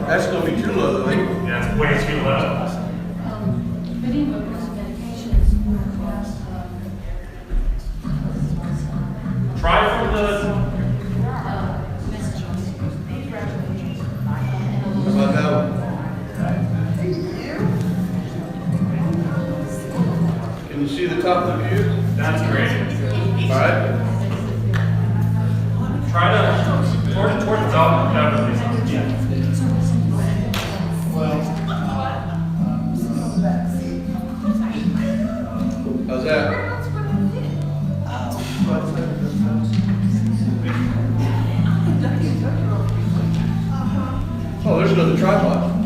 That's going to be too low, I think. Yeah, it's way too low. Try for the. How about that one? Can you see the top of the view? That's great. All right. Try to toward the top. Definitely. Yeah. How's that? Oh, there's another tripod.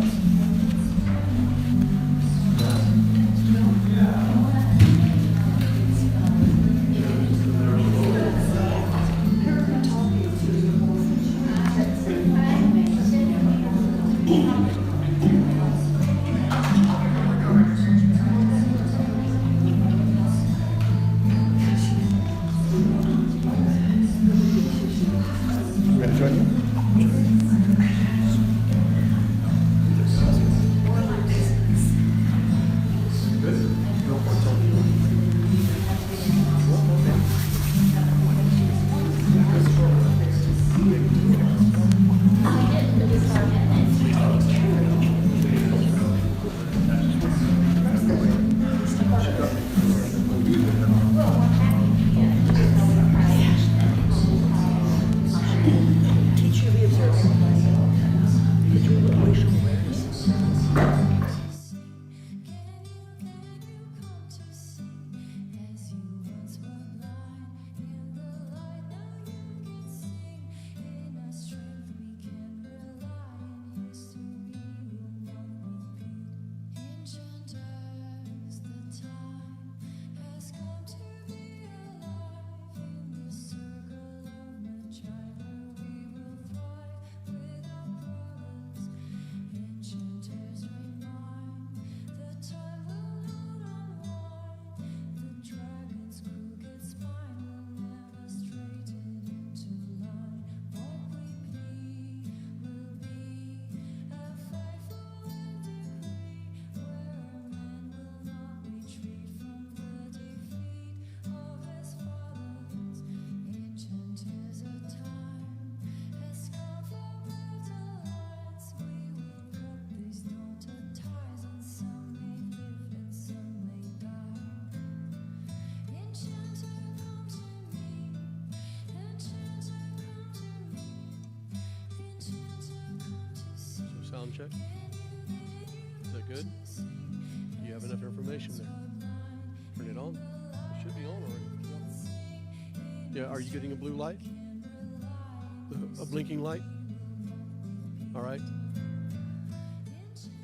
You gonna join you? Sound check. Is that good? Do you have enough information there? Turn it on. It should be on already. Yeah, are you getting a blue light? A blinking light? All right.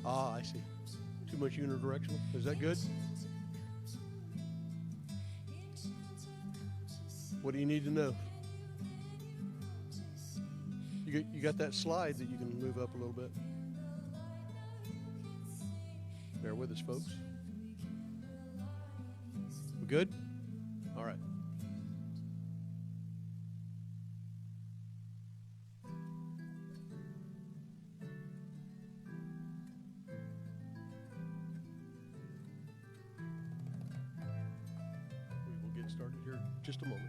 Ah, I see. Too much unidirectional. Is that good? What do you need to know? You got that slide that you can move up a little bit. Bear with us, folks. We good? All right. We will get started here in just a moment.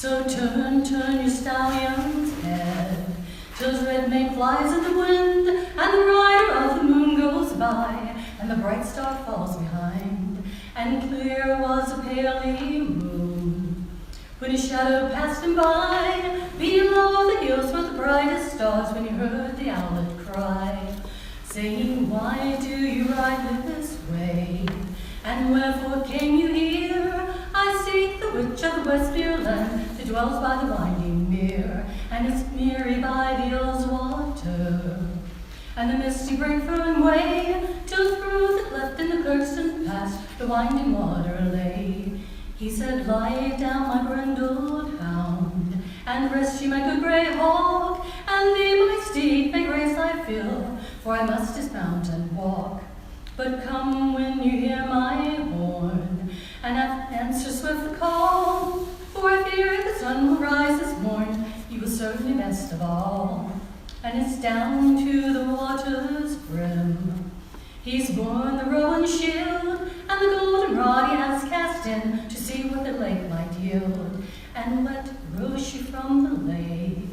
So turn, turn your stallion's head, till his red mane flies in the wind, and the rider of the moon goes by, and the bright star falls behind, and clear was a paly moon, when his shadow passed him by. Below the hills were the brightest stars, when he heard the owlet cry, saying, why do you ride this way, and wherefore came you here? I seek the witch of the Westfield land, that dwells by the winding mere, and is merry by the Earl's water, and the misty Breakfern way, till through the cleft in the Kirkstone Pass the winding water lay. He said, lie down, my brindled hound, and rest ye, my good grey hawk, and thee, my steed, may grace I fill, for I must dismount and walk. But come when you hear my horn, and answer swift the call, for I fear the sun will rise this morn, you will certainly best of all. And it's down to the water's brim he's borne the rowan shield, and the golden rod he has cast in, to see what the lake might yield. And what rose she from the lake,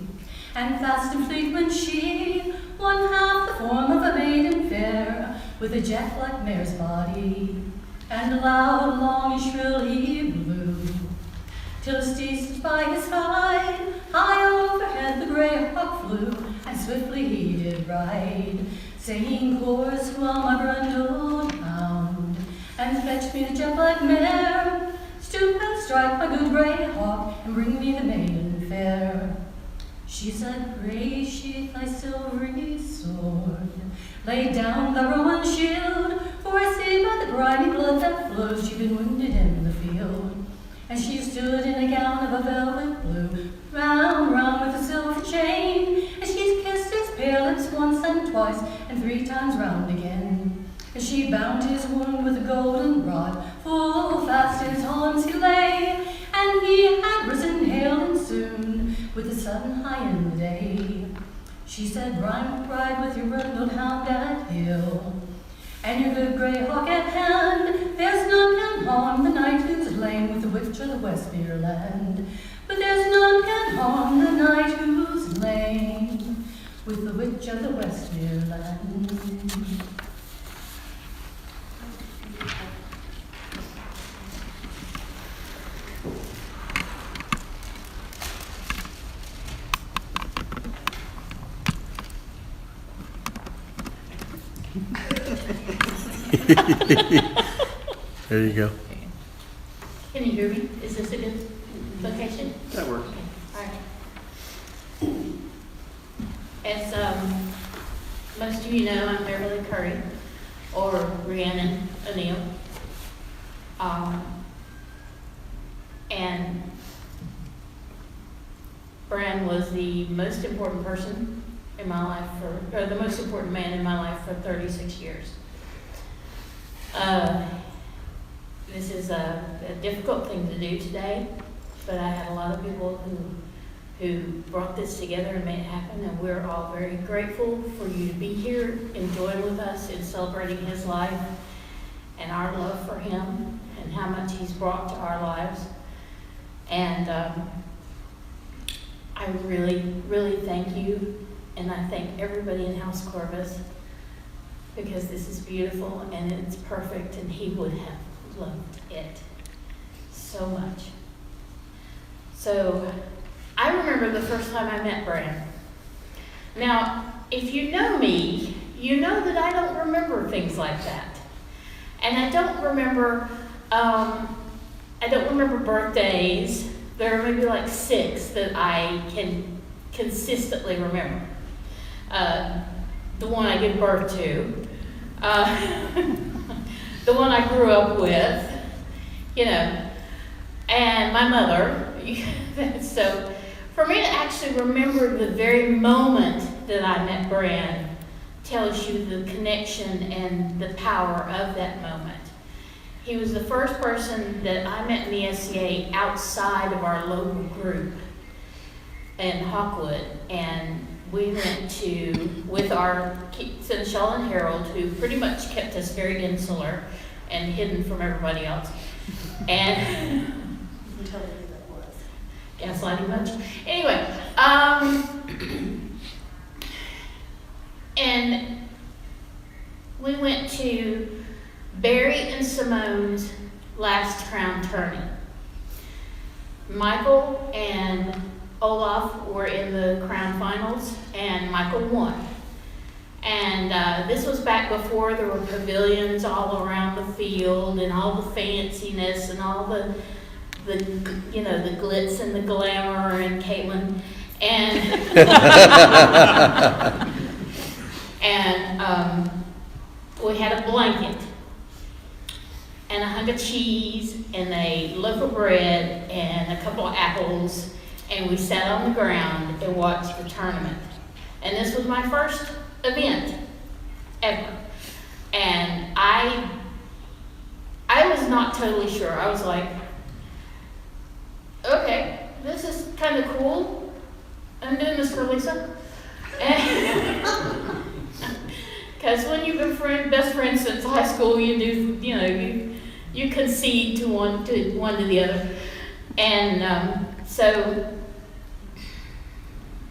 and fast and fleet went she, one half the form of a maiden fair, with a jet-black mare's body, and loud, long, and shrill he blew, till the steed stood by his side. High overhead the grey hawk flew, and swiftly he did ride, saying, course well, my brindled hound, and fetch me the jet-black mare. Stoop and strike, my good grey hawk, and bring me the maiden fair. She said, pray sheath thy silvery sword, lay down thy rowan shield, for I see by the briny blood that flows she'd been wounded in the field. And she stood in a gown of a velvet blue, round, round with a silver chain, and she's kissed his pale lips once and twice, and 3 times round again. And she bound his wound with a golden rod, full fast his arms he lay, and he had risen hale and soon, with the sun high in the day. She said, ride with your brindled hound at hill, and your good grey hawk at hand. There's none can harm the knight who's lain with the witch of the Westfield land. But there's none can harm the knight who's lain with the witch of the Westfield land. There you go. Can you hear me? Is this a good location? That works. Okay. All right. As most of you know, I'm Beverly Curry, or Rhiannon O'Neill. And Bran was the most important person in my life, or the most important man in my life for 36 years. This is a difficult thing to do today, but I had a lot of people who brought this together and made it happen, and we're all very grateful for you to be here and join with us in celebrating his life and our love for him and how much he's brought to our lives. And I really, really thank you, and I thank everybody in House Corvus, because this is beautiful and it's perfect, and he would have loved it so much. So I remember the first time I met Bran. Now, if you know me, you know that I don't remember things like that. And I don't remember birthdays. There are maybe like 6 that I can consistently remember. The one I gave birth to, the one I grew up with, and my mother. So for me to actually remember the very moment that I met Bran tells you the connection and the power of that moment. He was the first person that I met in the SCA outside of our local group in Hawkwood, and we went to, with our Seneschal and Harold, who pretty much kept us very insular and hidden from everybody else. And Tell you who that was. gaslighting much. Anyway, and we went to Barry and Simone's last crown turning. Michael and Olaf were in the crown finals, and Michael won. And this was back before there were pavilions all around the field and all the fanciness and all the you know, the glitz and the glamour and Caitlin and and we had a blanket and a hunk of cheese and a loaf of bread and a couple of apples, and we sat on the ground and watched the tournament. And this was my first event ever. And I was not totally sure. I was like, okay, this is kind of cool. I'm doing this for Lisa. Because when you've been best friends since high school, you concede to one to the other. And so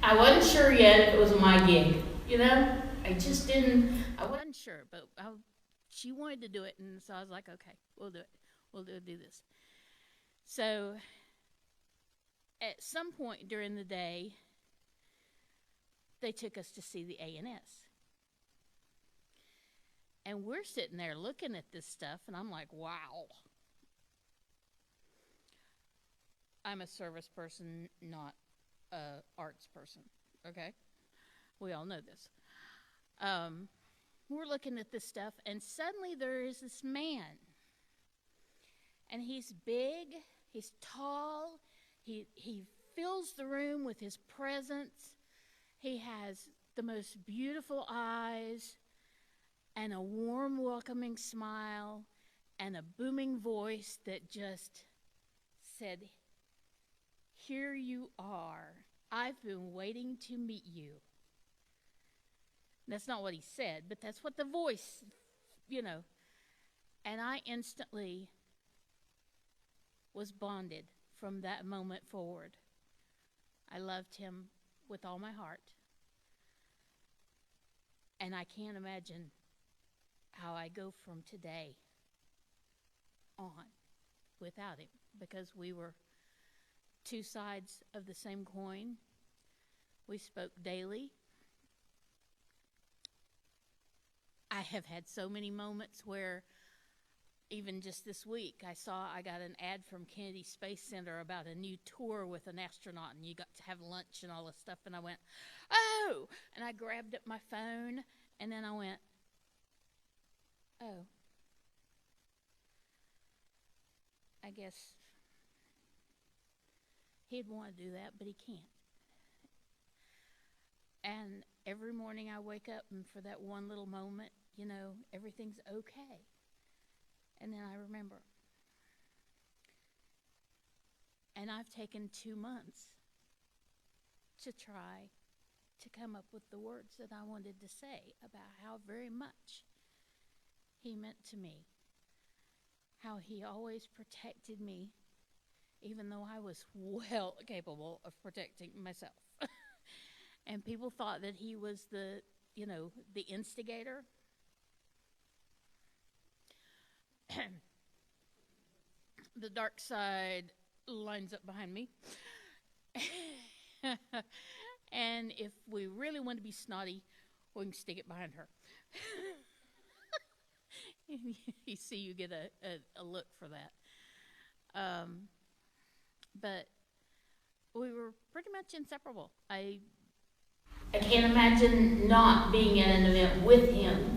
I wasn't sure yet if it was my gig, you know? I wasn't sure, but she wanted to do it, and so I was like, okay, we'll do it. We'll do this. So at some point during the day, they took us to see the A&S. And we're sitting there looking at this stuff, and I'm like, wow. I'm a service person, not a arts person, okay? We all know this. We're looking at this stuff, and suddenly there is this man. And he's big, he's tall, he fills the room with his presence. He has the most beautiful eyes and a warm, welcoming smile and a booming voice that just said, "Here you are. I've been waiting to meet you." That's not what he said, but that's what the voice, you know. And I instantly was bonded from that moment forward. I loved him with all my heart. And I can't imagine how I go from today on without him, because we were two sides of the same coin. We spoke daily. I have had so many moments where, even just this week, I got an ad from Kennedy Space Center about a new tour with an astronaut, and you got to have lunch and all this stuff, and I went, oh, and I grabbed up my phone, and then I went, oh, I guess he'd want to do that, but he can't. And every morning I wake up, and for that one little moment, you know, everything's okay. And then I remember. And I've taken 2 months to try to come up with the words that I wanted to say about how very much he meant to me. How he always protected me, even though I was well capable of protecting myself. And people thought that he was the instigator. The dark side lines up behind me. And if we really want to be snotty, we can stick it behind her. You see, you get a look for that. But we were pretty much inseparable. I can't imagine not being at an event with him.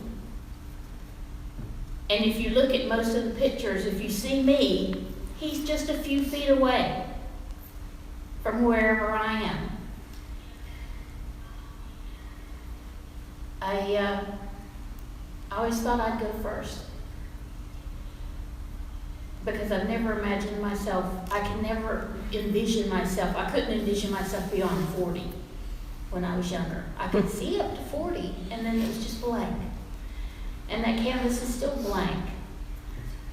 And if you look at most of the pictures, if you see me, he's just a few feet away from wherever I am. I always thought I'd go first, because I've never imagined myself, I can never envision myself, I couldn't envision myself beyond 40 when I was younger. I could see up to 40, and then it was just blank. And that canvas is still blank.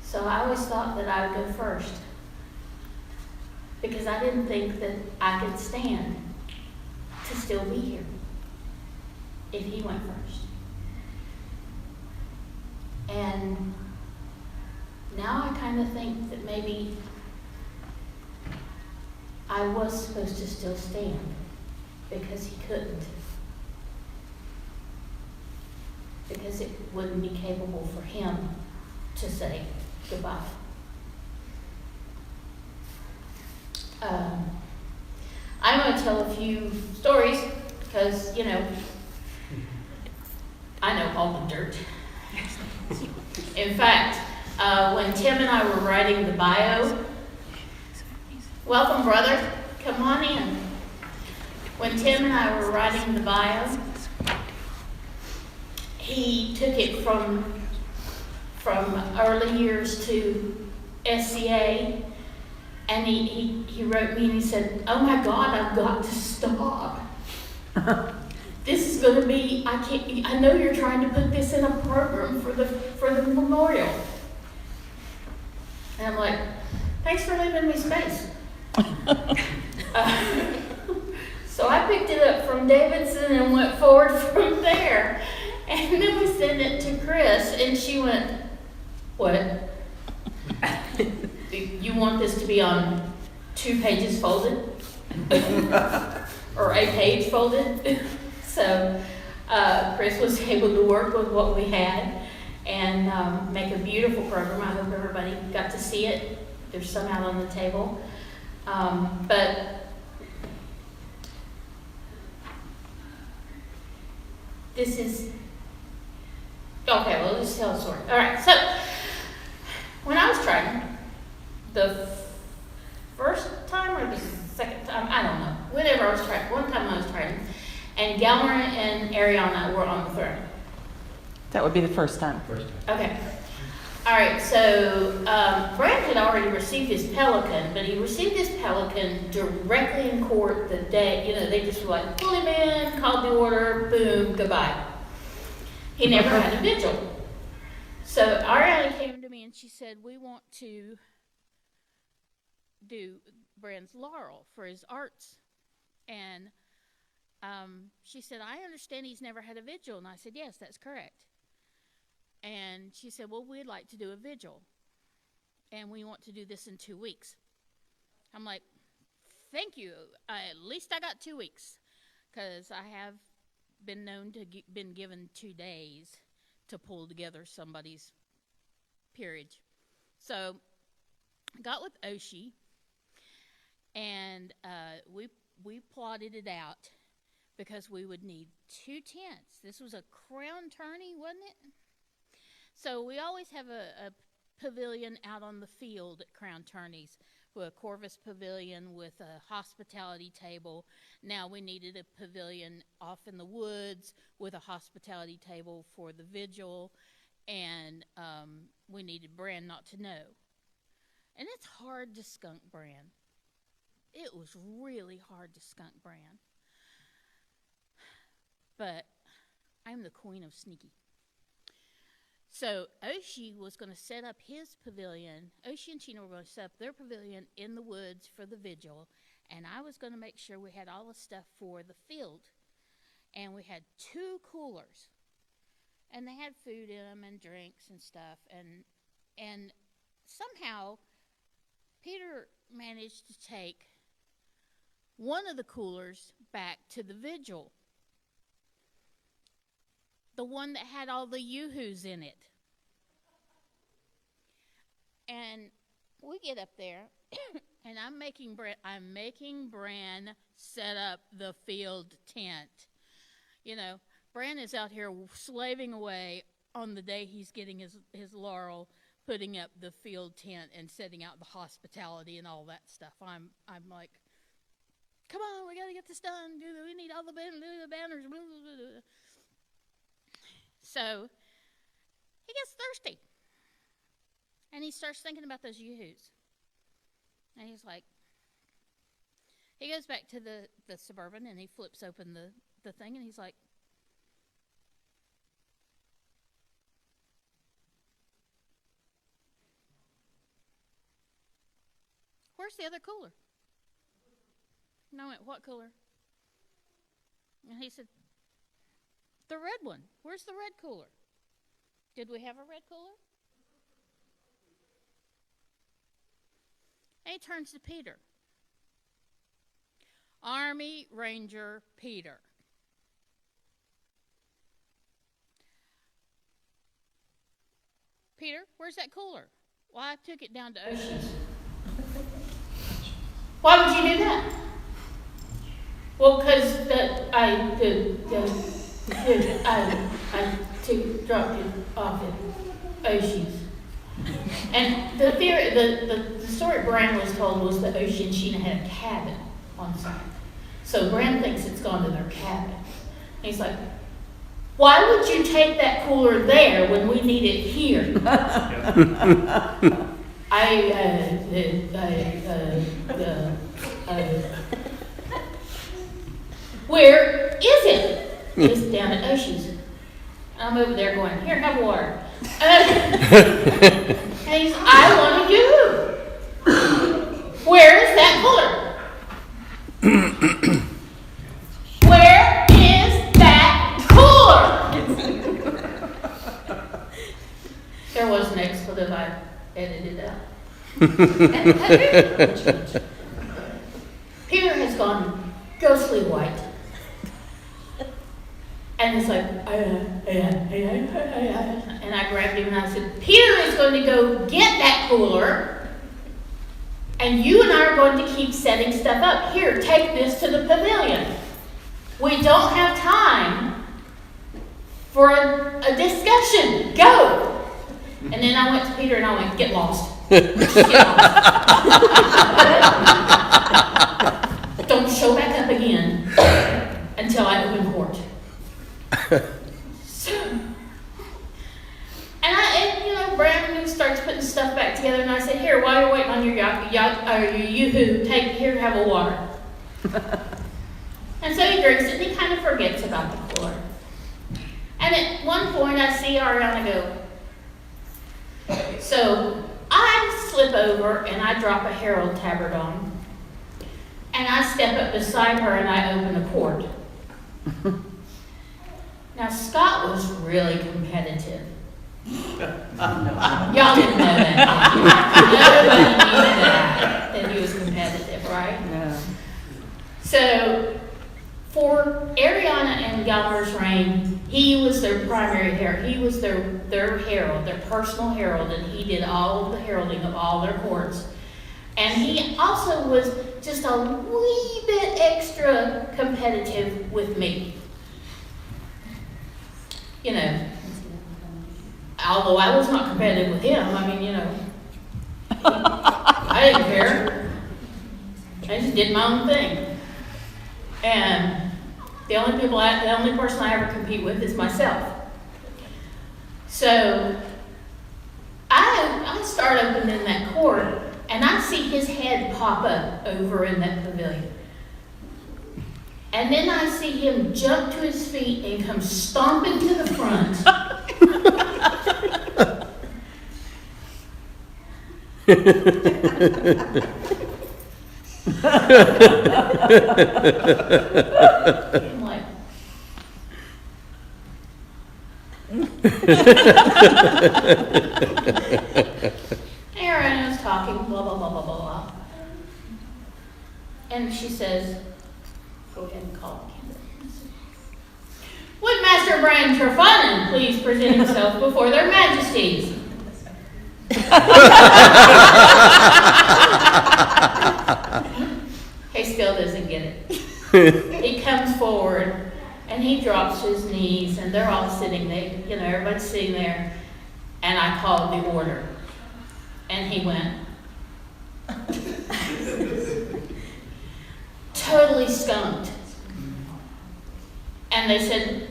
So I always thought that I would go first. because I didn't think that I could stand to still be here if he went first. And now I kind of think that maybe I was supposed to still stand because he couldn't. Because it wouldn't be capable for him to say goodbye. I'm going to tell a few stories because, you know, I know all the dirt. In fact, when Tim and I were writing the bio, welcome, brother, come on in. When Tim and I were writing the bio, he took it from early years to SCA, and he wrote me and he said, "Oh my God, I've got to stop. This is going to be, I know you're trying to put this in a program for the memorial." And I'm like, "Thanks for leaving me space." So I picked it up from Davidson and went forward from there. And then we sent it to Chris, and she went, "What? You want this to be on 2 pages folded? Or a page folded?" So Chris was able to work with what we had and make a beautiful program. I hope everybody got to see it. There's some out on the table. But this is, okay, well, let's tell a story. All right, so when I was trying, the first time or the second time, I don't know, whenever I was trying, one time I was trying, and Galmer and Ariana were on the throne. That would be the first time. Okay. All right, so Bran had already received his pelican, but he received his pelican directly in court the day, they just were like, pull him in, called the order, boom, goodbye. He never had a vigil. So Ariana came to me and she said, "We want to do Bran's laurel for his arts." And she said, "I understand he's never had a vigil." And I said, "Yes, that's correct." And she said, "Well, we'd like to do a vigil, and we want to do this in 2 weeks." I'm like, "Thank you. At least I got 2 weeks, because I have been known to been given 2 days to pull together somebody's peerage." So I got with Oshie, and we plotted it out because we would need 2 tents. This was a crown tourney, wasn't it? So we always have a pavilion out on the field at crown tourneys, with a Corvus pavilion with a hospitality table. Now we needed a pavilion off in the woods with a hospitality table for the vigil, and we needed Bran not to know. And it's hard to skunk Bran. It was really hard to skunk Bran. But I'm the queen of sneaky. So Oshie was going to set up his pavilion. Oshie and Tina were going to set up their pavilion in the woods for the vigil, and I was going to make sure we had all the stuff for the field. And we had 2 coolers, and they had food in them and drinks and stuff. And somehow Peter managed to take one of the coolers back to the vigil, the one that had all the yoo-hoos in it. And we get up there, and I'm making Bran set up the field tent. Bran is out here slaving away on the day he's getting his laurel, putting up the field tent and setting out the hospitality and all that stuff. I'm like, come on, we got to get this done. We need all the banners. Blah, blah, blah. So he gets thirsty, and he starts thinking about those yoo-hoos. And he's like, he goes back to the Suburban, and he flips open the thing, and he's like, where's the other cooler? And I went, what cooler? And he said, the red one. Where's the red cooler? Did we have a red cooler? And he turns to Peter. Army Ranger Peter. Peter, where's that cooler? Well, I took it down to Oceans. Why would you do that? Well, because I dropped it off at Oceans. And the story Bran was told was that Ocean Sheena had a cabin on site. So Bran thinks it's gone to their cabin. And he's like, why would you take that cooler there when we need it here? Where is it? It's down at Oceans. I'm over there going, here, have water. And he's, I want you. Where is that cooler? Where is that cooler? There was an expletive I edited out. Peter has gone ghostly white. And it's like, and I grabbed him and I said, Peter is going to go get that cooler, and you and I are going to keep setting stuff up. Here, take this to the pavilion. We don't have time for a discussion. Go. And then I went to Peter and I went, get lost. Get lost. Don't show back up again until I open court. So, and Bran starts putting stuff back together, and I said, "Here, while you're waiting on your yoo-hoo, take here, have a water." And so he drinks it, and he kind of forgets about the cooler. And at one point, I see Ariana go. So I slip over and I drop a Herald tabard on, and I step up beside her and I open a quart. Now, Scot was really competitive. Y'all didn't know that. Nobody knew that he was competitive, right? No. So, for Ariana and Galmer's reign, he was their primary herald. He was their herald, their personal herald, and he did all of the heralding of all their courts. And he also was just a wee bit extra competitive with me. Although I was not competitive with him, I didn't care. I just did my own thing. And the only person I ever compete with is myself. So I start opening that court, and I see his head pop up over in that pavilion. And then I see him jump to his feet and come stomping to the front. I'm like, Aaron was talking, blah, blah, blah, blah, blah, blah. And she says, go ahead and call the candidate. Would Master Bran Trefanen please present himself before their majesties? He still doesn't get it. He comes forward and he drops to his knees, and they're all sitting there, everybody's sitting there, and I called the order. And he went, totally skunked. And they said,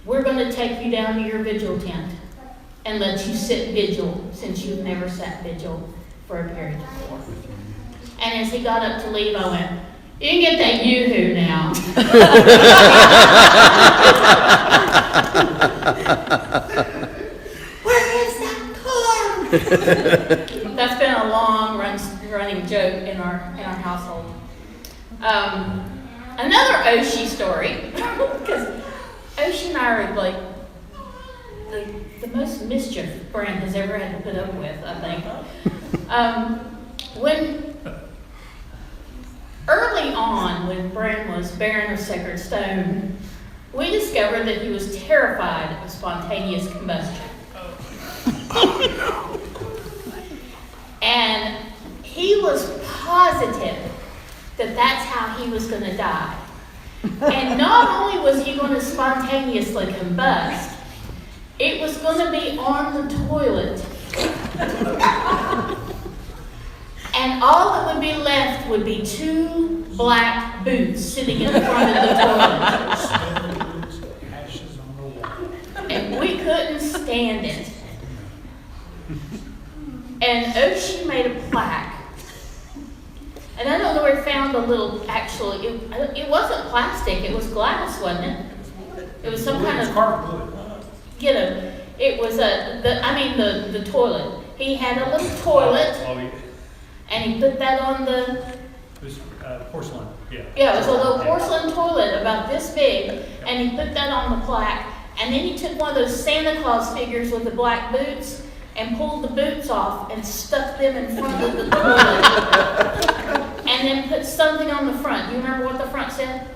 we're going to take you down to your vigil tent and let you sit vigil, since you've never sat vigil for a period before. And as he got up to leave, I went, you can get that yoo-hoo now. Where is that cooler? That's been a long running joke in our household. Another Oshie story, because Oshie and I are like the most mischief Bran has ever had to put up with, I think. When early on, when Bran was Baron of Sacred Stone, we discovered that he was terrified of spontaneous combustion. And he was positive that that's how he was going to die. And not only was he going to spontaneously combust, it was going to be on the toilet. And all that would be left would be 2 black boots sitting in front of the toilet. And we couldn't stand it. And Oshie made a plaque. And I don't know where he found a little, actually, it wasn't plastic, it was glass, wasn't it? It was some kind of, it was the toilet. He had a little toilet, and he put that on the... It was porcelain, yeah. Yeah, it was a little porcelain toilet about this big, and he put that on the plaque. And then he took one of those Santa Claus figures with the black boots and pulled the boots off and stuck them in front of the toilet. And then put something on the front. Do you remember what the front said?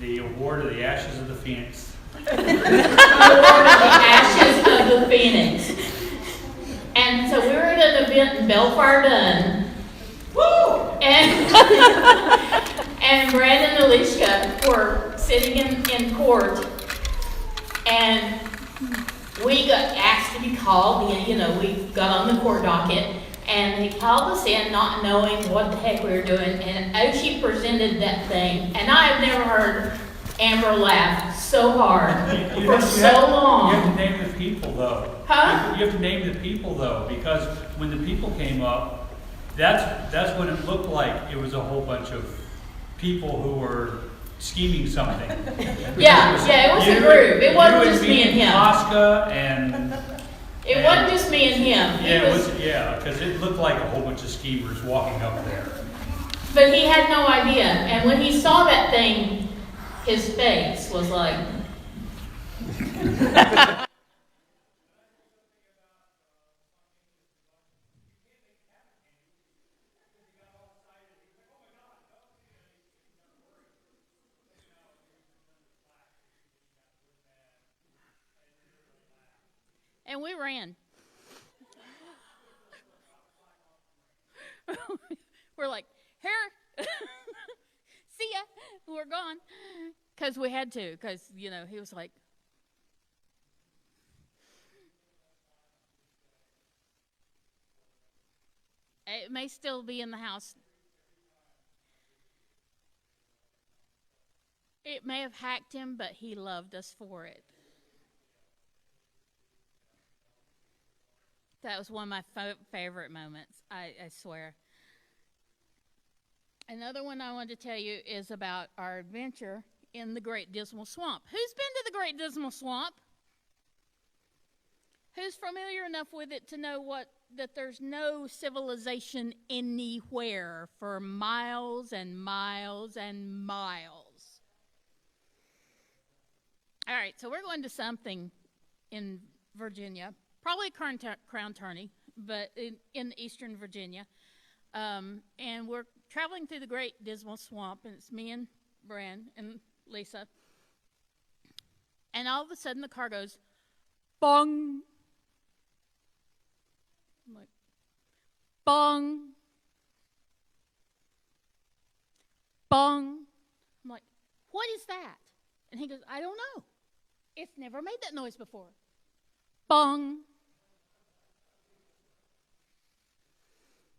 The award of the Ashes of the Phoenix. The award of the Ashes of the Phoenix. And so we were at an event in Belfar Dun. Woo! And Bran and Alicia were sitting in court. And we got asked to be called. We got on the court docket. And he called us in not knowing what the heck we were doing. And Oshie presented that thing. And I have never heard Amber laugh so hard for so long. You have to name the people, though. Huh? You have to name the people, though, because when the people came up, that's what it looked like. It was a whole bunch of people who were scheming something. Yeah, it was a group. It wasn't just me and him. Oscar and... It wasn't just me and him. Yeah, because it looked like a whole bunch of schemers walking up there. But he had no idea. And when he saw that thing, his face was like... And we ran. We're like, here, see ya, we're gone. Because we had to, because, he was like, it may still be in the house. It may have hacked him, but he loved us for it. That was one of my favorite moments, I swear. Another one I wanted to tell you is about our adventure in the Great Dismal Swamp. Who's been to the Great Dismal Swamp? Who's familiar enough with it to know that there's no civilization anywhere for miles and miles and miles? All right, so we're going to something in Virginia. Probably Crown Turney, but in eastern Virginia. And we're traveling through the Great Dismal Swamp, and it's me and Bran and Lisa. And all of a sudden the car goes, bong. I'm like, bong. Bong. I'm like, what is that? And he goes, I don't know. It's never made that noise before. Bong.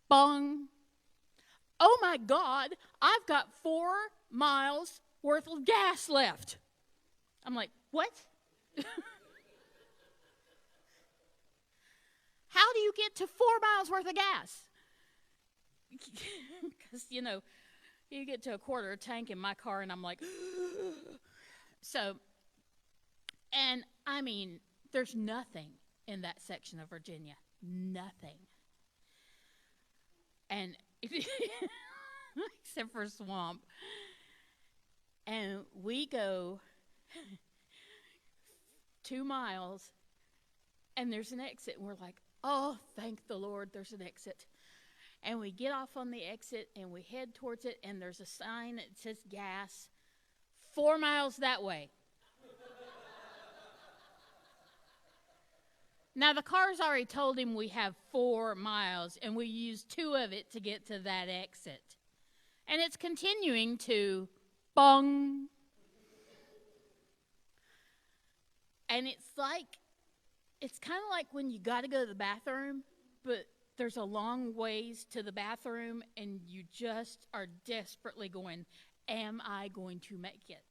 Bong. Oh my God, I've got 4 miles worth of gas left. I'm like, what? How do you get to 4 miles worth of gas? Because, you get to a quarter of a tank in my car, and I'm like, so, and I mean, there's nothing in that section of Virginia. Nothing. And except for swamp. And we go 2 miles, and there's an exit, and we're like, oh, thank the Lord, there's an exit. And we get off on the exit, and we head towards it, and there's a sign that says gas, 4 miles that way. Now, the car's already told him we have 4 miles, and we used 2 of it to get to that exit. And it's continuing to bong. And it's kind of like when you got to go to the bathroom, but there's a long ways to the bathroom, and you just are desperately going, am I going to make it?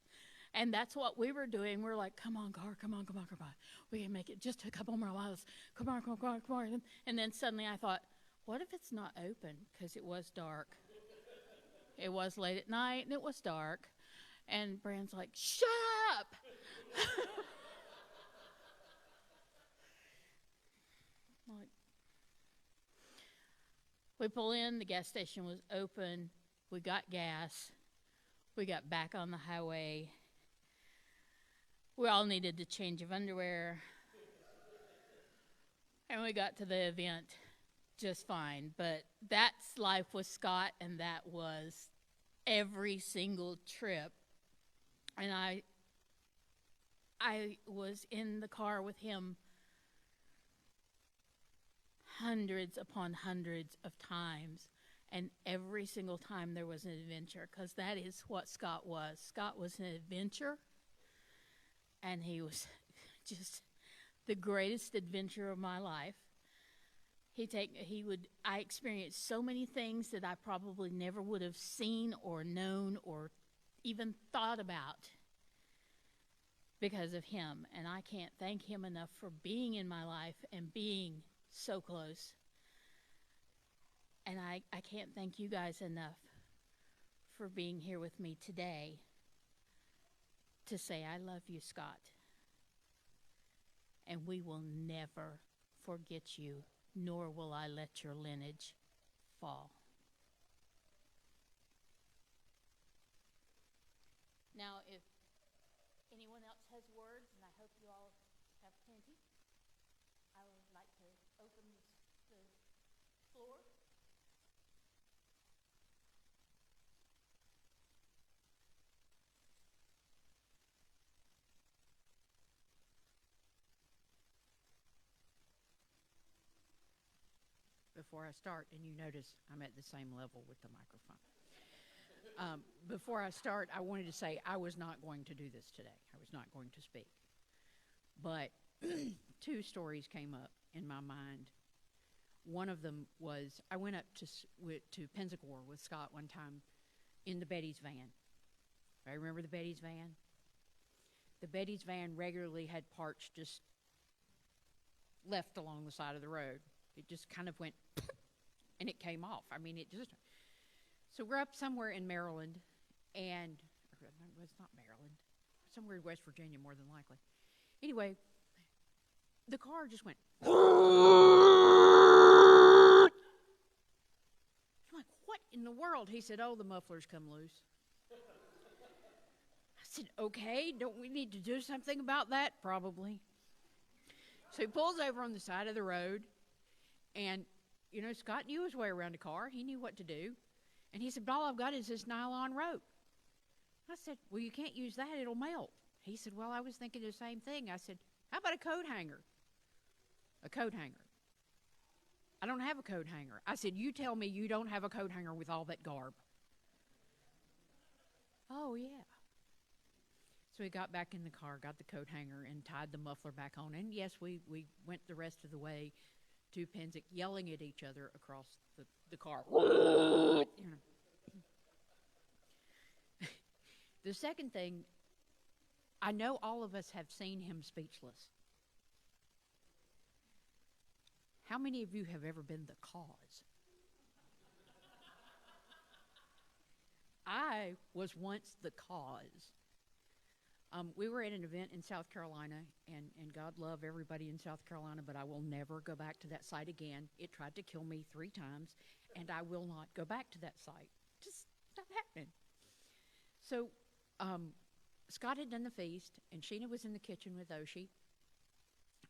And that's what we were doing. We're like, come on, car, come on. We can make it just a couple more miles. Come on. And then suddenly I thought, what if it's not open? Because it was dark. It was late at night, and it was dark. And Bran's like, shut up! Like, we pull in, the gas station was open. We got gas. We got back on the highway. We all needed a change of underwear. And we got to the event just fine. But that's life with Scott, and that was every single trip. And I was in the car with him hundreds upon hundreds of times. And every single time there was an adventure, because that is what Scott was. Scott was an adventure. And he was just the greatest adventure of my life. I experienced so many things that I probably never would have seen or known or even thought about because of him. And I can't thank him enough for being in my life and being so close. And I can't thank you guys enough for being here with me today to say, I love you, Scott. And we will never forget you, nor will I let your lineage fall. Now, if anyone else has words, and I hope you all have plenty, I would like to open the floor. Before I start, and you notice I'm at the same level with the microphone. Before I start, I wanted to say I was not going to do this today. I was not going to speak. But 2 stories came up in my mind. One of them was I went up to Pensacola with Scott one time in the Betty's van. I remember the Betty's van. The Betty's van regularly had parts just left along the side of the road. It just kind of went, and it came off. I mean, it just... So we're up somewhere in Maryland, and... It's not Maryland. Somewhere in West Virginia, more than likely. Anyway, the car just went... I'm like, what in the world? He said, oh, the muffler's come loose. I said, okay, don't we need to do something about that? Probably. So he pulls over on the side of the road, and, Scott knew his way around a car. He knew what to do. And he said, but all I've got is this nylon rope. I said, well, you can't use that. It'll melt. He said, well, I was thinking the same thing. I said, how about a coat hanger? A coat hanger. I don't have a coat hanger. I said, you tell me you don't have a coat hanger with all that garb. Oh, yeah. So we got back in the car, got the coat hanger, and tied the muffler back on. And, yes, we went the rest of the way to Penzic, yelling at each other across the car. The second thing, I know all of us have seen him speechless. How many of you have ever been the cause? I was once the cause. We were at an event in South Carolina, and God love everybody in South Carolina, but I will never go back to that site again. It tried to kill me 3 times, and I will not go back to that site. Just It's not happening. So, Scott had done the feast, and Sheena was in the kitchen with Oshie.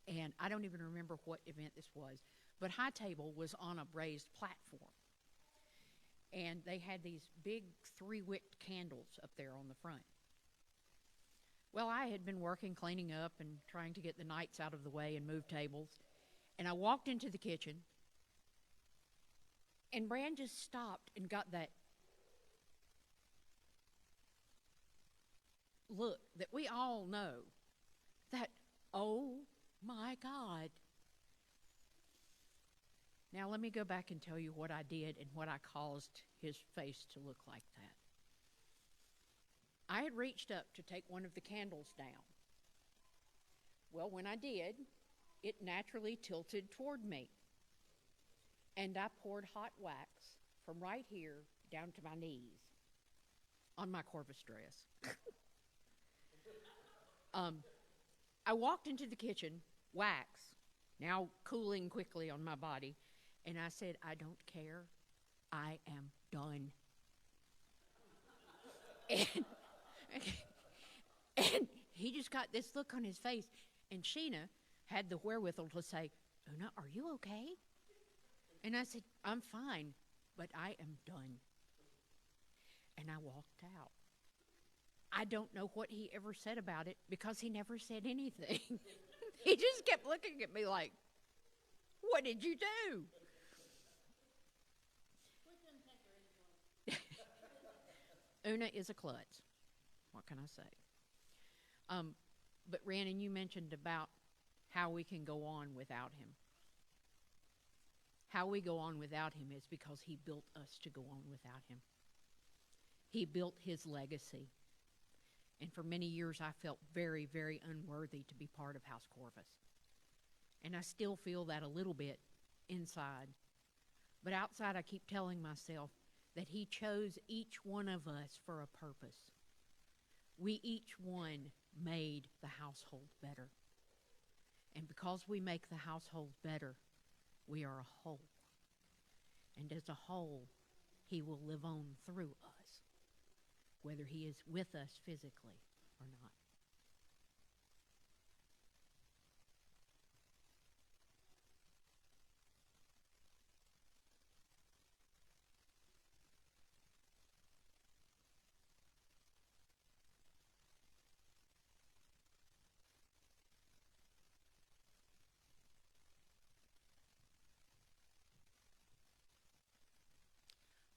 And I don't even remember what event this was, but High Table was on a raised platform. And they had these big 3-wick candles up there on the front. Well, I had been working, cleaning up, and trying to get the knights out of the way and move tables. And I walked into the kitchen, and Bran just stopped and got that look that we all know, that, oh my God. Now let me go back and tell you what I did and what I caused his face to look like that. I had reached up to take one of the candles down. Well, when I did, it naturally tilted toward me. And I poured hot wax from right here down to my knees on my Corvus dress. I walked into the kitchen, wax, now cooling quickly on my body, and I said, I don't care. I am done. And he just got this look on his face, and Sheena had the wherewithal to say, Una, are you okay? And I said, I'm fine, but I am done. And I walked out. I don't know what he ever said about it because he never said anything. He just kept looking at me like, what did you do? Una is a klutz. What can I say? But Rhiannon, you mentioned about how we can go on without him. How we go on without him is because he built us to go on without him. He built his legacy. And for many years, I felt very, very unworthy to be part of House Corvus. And I still feel that a little bit inside. But outside, I keep telling myself that he chose each one of us for a purpose. We each one made the household better. And because we make the household better, we are a whole. And as a whole, he will live on through us, whether he is with us physically or not.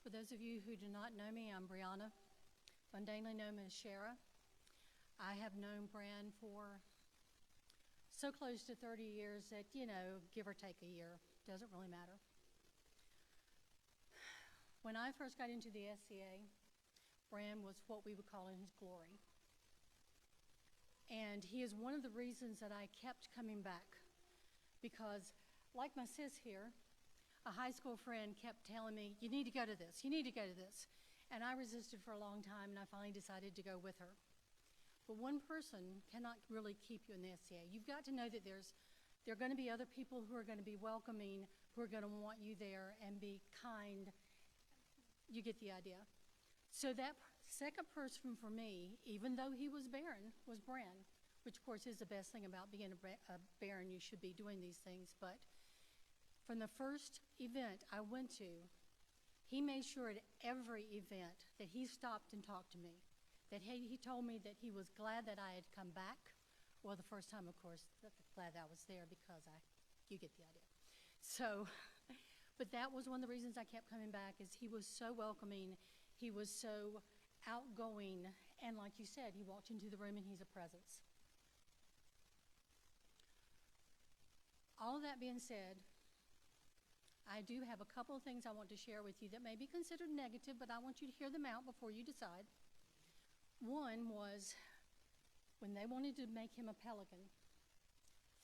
For those of you who do not know me, I'm Brianna, mundanely known as Shara. I have known Bran for so close to 30 years that, give or take a year, doesn't really matter. When I first got into the SCA, Bran was what we would call in his glory. And he is one of the reasons that I kept coming back. Because, like my sis here, a high school friend kept telling me, you need to go to this, you need to go to this. And I resisted for a long time, and I finally decided to go with her. But one person cannot really keep you in the SCA. You've got to know that there are going to be other people who are going to be welcoming, who are going to want you there and be kind. You get the idea. So that second person for me, even though he was barren, was Bran, which of course is the best thing about being a baron. You should be doing these things. But from the first event I went to, he made sure at every event that he stopped and talked to me, that he told me that he was glad that I had come back. Well, the first time, of course, glad that I was there because you get the idea. So, but that was one of the reasons I kept coming back, is he was so welcoming, he was so outgoing, and like you said, he walked into the room and he's a presence. All of that being said, I do have a couple of things I want to share with you that may be considered negative, but I want you to hear them out before you decide. One was when they wanted to make him a pelican,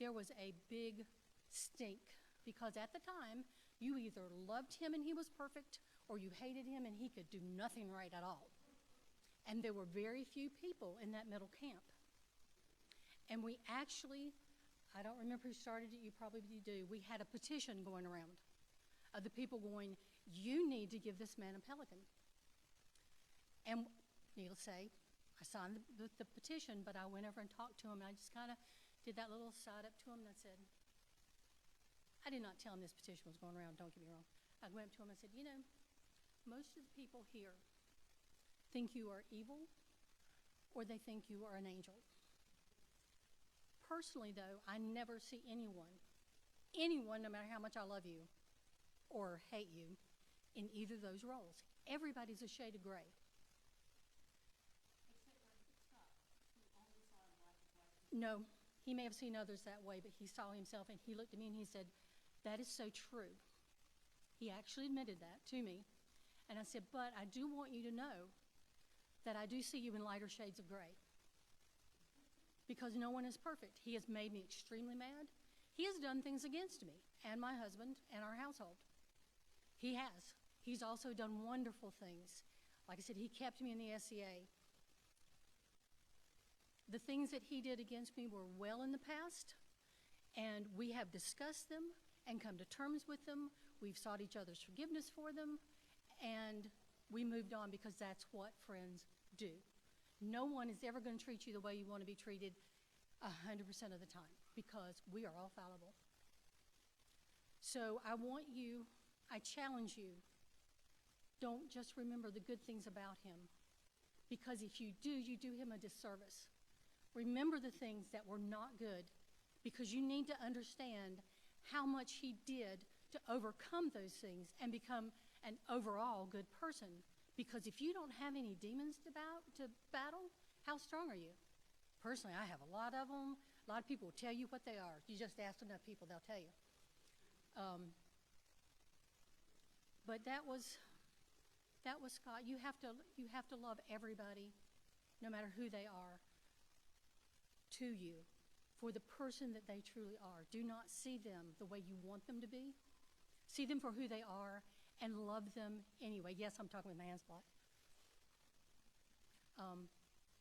there was a big stink, because at the time, you either loved him and he was perfect, or you hated him and he could do nothing right at all. And there were very few people in that middle camp. And we actually, I don't remember who started it, you probably do, we had a petition going around of the people going, you need to give this man a pelican. And needless to say, I signed the petition, but I went over and talked to him, and I just kind of did that little side up to him, and I said, I did not tell him this petition was going around, don't get me wrong. I went up to him and I said, you know, most of the people here think you are evil or they think you are an angel. Personally, though, I never see anyone, no matter how much I love you or hate you, in either of those roles. Everybody's a shade of gray. No, he may have seen others that way, but he saw himself and he looked at me and he said, that is so true. He actually admitted that to me. And I said, but I do want you to know that I do see you in lighter shades of gray. Because no one is perfect. He has made me extremely mad. He has done things against me and my husband and our household. He has. He's also done wonderful things. Like I said, he kept me in the SCA. The things that he did against me were well in the past, and we have discussed them and come to terms with them. We've sought each other's forgiveness for them, and we moved on because that's what friends do. No one is ever going to treat you the way you want to be treated 100% of the time because we are all fallible. So I challenge you, don't just remember the good things about him, because if you do, you do him a disservice. Remember the things that were not good, because you need to understand how much he did to overcome those things and become an overall good person. Because if you don't have any demons to battle, how strong are you? Personally, I have a lot of them. A lot of people will tell you what they are. You just ask enough people, they'll tell you. But that was Scott. You have to love everybody, no matter who they are, to you, for the person that they truly are. Do not see them the way you want them to be. See them for who they are and love them anyway. Yes, I'm talking with my hands blocked.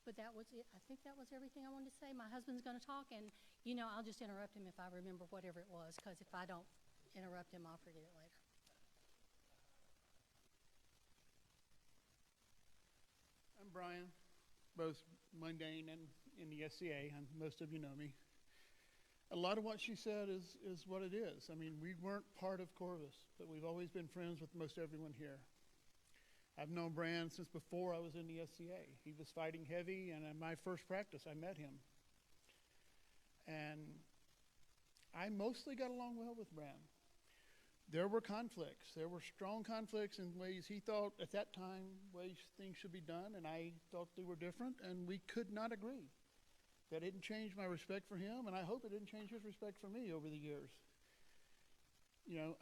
But that was it. I think that was everything I wanted to say. My husband's going to talk, and, I'll just interrupt him if I remember whatever it was, because if I don't interrupt him, I'll forget it later. I'm Brian, both mundane and in the SCA, and most of you know me. A lot of what she said is what it is. I mean, we weren't part of Corvus, but we've always been friends with most everyone here. I've known Bran since before I was in the SCA. He was fighting heavy, and at my first practice, I met him. And I mostly got along well with Bran. There were conflicts. There were strong conflicts in ways he thought at that time, ways things should be done, and I thought they were different, and we could not agree. That didn't change my respect for him, and I hope it didn't change his respect for me over the years.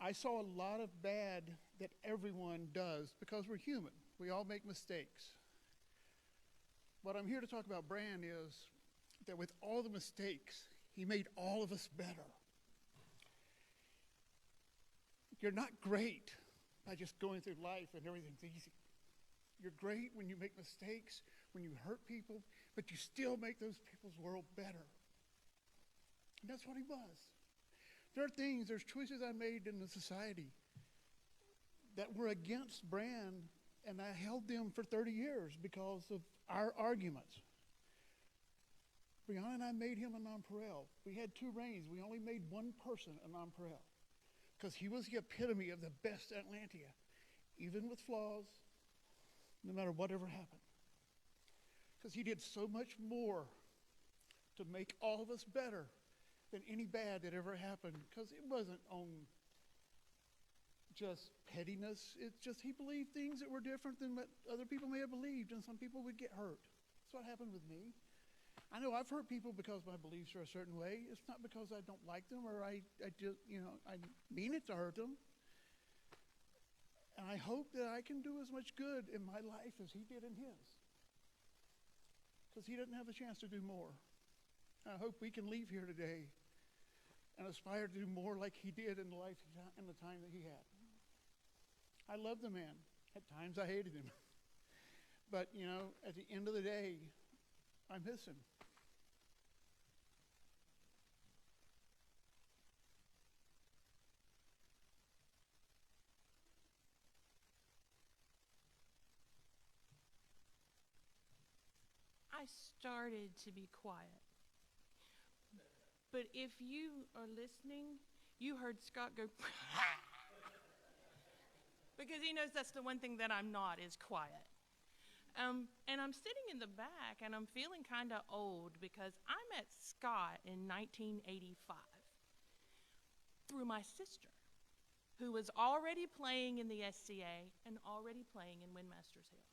I saw a lot of bad that everyone does because we're human. We all make mistakes. What I'm here to talk about Bran is that with all the mistakes, he made all of us better. You're not great by just going through life and everything's easy. You're great when you make mistakes, when you hurt people, but you still make those people's world better. And that's what he was. There's choices I made in the society that were against Bran, and I held them for 30 years because of our arguments. Brianna and I made him a nonpareil. We had 2 reigns. We only made one person a nonpareil because he was the epitome of the best Atlantia, even with flaws, no matter whatever happened. Because he did so much more to make all of us better than any bad that ever happened, because it wasn't on just pettiness. It's just he believed things that were different than what other people may have believed, and some people would get hurt. That's what happened with me. I know I've hurt people because my beliefs are a certain way. It's not because I don't like them or I just, I mean it to hurt them. And I hope that I can do as much good in my life as he did in his, because he didn't have the chance to do more. I hope we can leave here today and aspire to do more like he did in the life and the time that he had. I love the man. At times I hated him. But, at the end of the day, I miss him. I started to be quiet. But if you are listening, you heard Scott go, because he knows that's the one thing that I'm not, is quiet. And I'm sitting in the back, and I'm feeling kind of old because I met Scott in 1985 through my sister, who was already playing in the SCA and already playing in Windmasters Hill.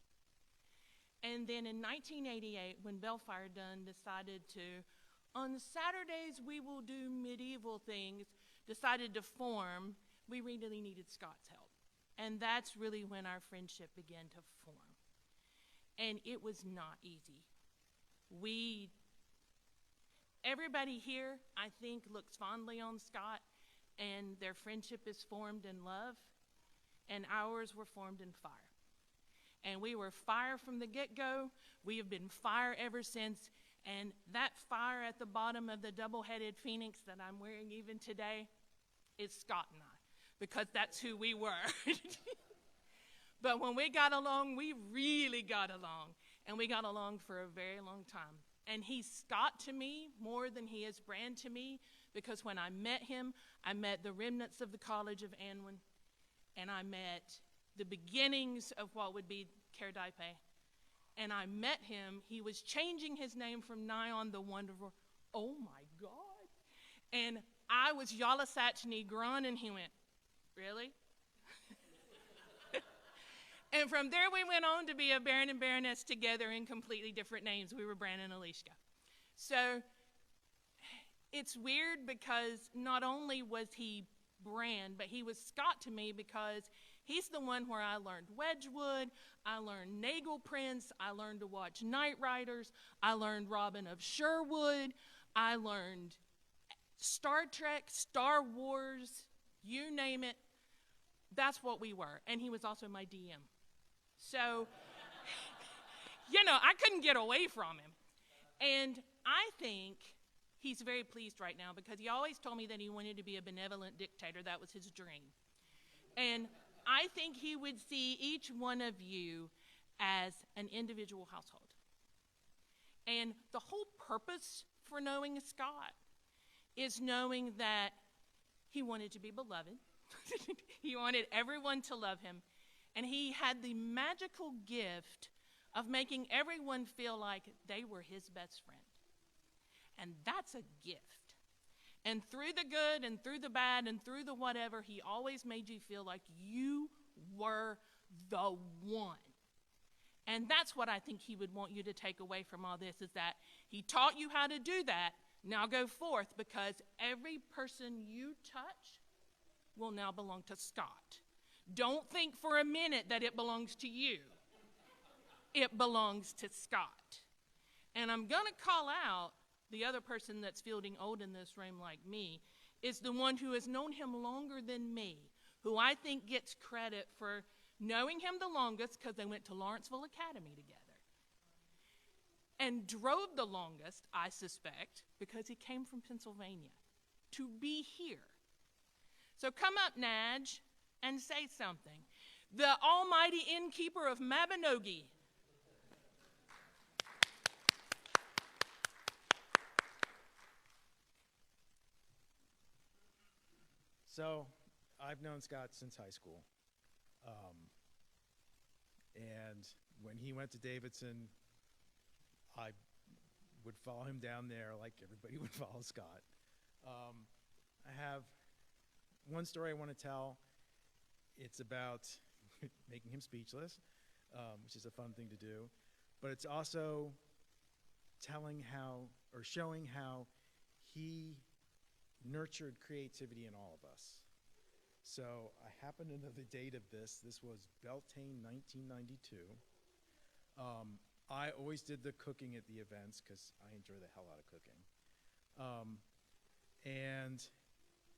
And then in 1988, when Bellfire Dunn decided to, on Saturdays we will do medieval things, decided to form, we really needed Scott's help. And that's really when our friendship began to form. And it was not easy. Everybody here, I think, looks fondly on Scott, and their friendship is formed in love, and ours were formed in fire. And we were fire from the get-go. We have been fire ever since, and that fire at the bottom of the double-headed phoenix that I'm wearing even today is Scott and I, because that's who we were. But when we got along, we really got along, and we got along for a very long time. And he's Scott to me more than he is Bran to me, because when I met him, I met the remnants of the College of Anwen, and I met the beginnings of what would be Cerdaipe. And I met him. He was changing his name from Nyon the Wanderer. Oh, my God. And I was Yalasachni Gran, and he went, really? And from there we went on to be a Baron and Baroness together in completely different names. We were Bran and Alishka. So it's weird because not only was he Bran, but he was Scott to me because he's the one where I learned Wedgwood, I learned Nagel Prince, I learned to watch Knight Riders, I learned Robin of Sherwood, I learned Star Trek, Star Wars, you name it. That's what we were. And he was also my DM. So, I couldn't get away from him. And I think he's very pleased right now because he always told me that he wanted to be a benevolent dictator. That was his dream. And I think he would see each one of you as an individual household. And the whole purpose for knowing Scott is knowing that he wanted to be beloved. He wanted everyone to love him. And he had the magical gift of making everyone feel like they were his best friend. And that's a gift. And through the good and through the bad and through the whatever, he always made you feel like you were the one. And that's what I think he would want you to take away from all this, is that he taught you how to do that. Now go forth, because every person you touch will now belong to Scott. Don't think for a minute that it belongs to you. It belongs to Scott. And I'm going to call out the other person that's fielding old in this room like me, is the one who has known him longer than me, who I think gets credit for knowing him the longest because they went to Lawrenceville Academy together. And drove the longest, I suspect, because he came from Pennsylvania to be here. So come up, Nadge, and say something. The almighty innkeeper of Mabinogi. So, I've known Scott since high school. And when he went to Davidson, I would follow him down there like everybody would follow Scott. I have one story I want to tell. It's about making him speechless, which is a fun thing to do. But it's also telling how, or showing how he nurtured creativity in all of us. So I happen to know the date of this. This was Beltane 1992. I always did the cooking at the events because I enjoy the hell out of cooking. And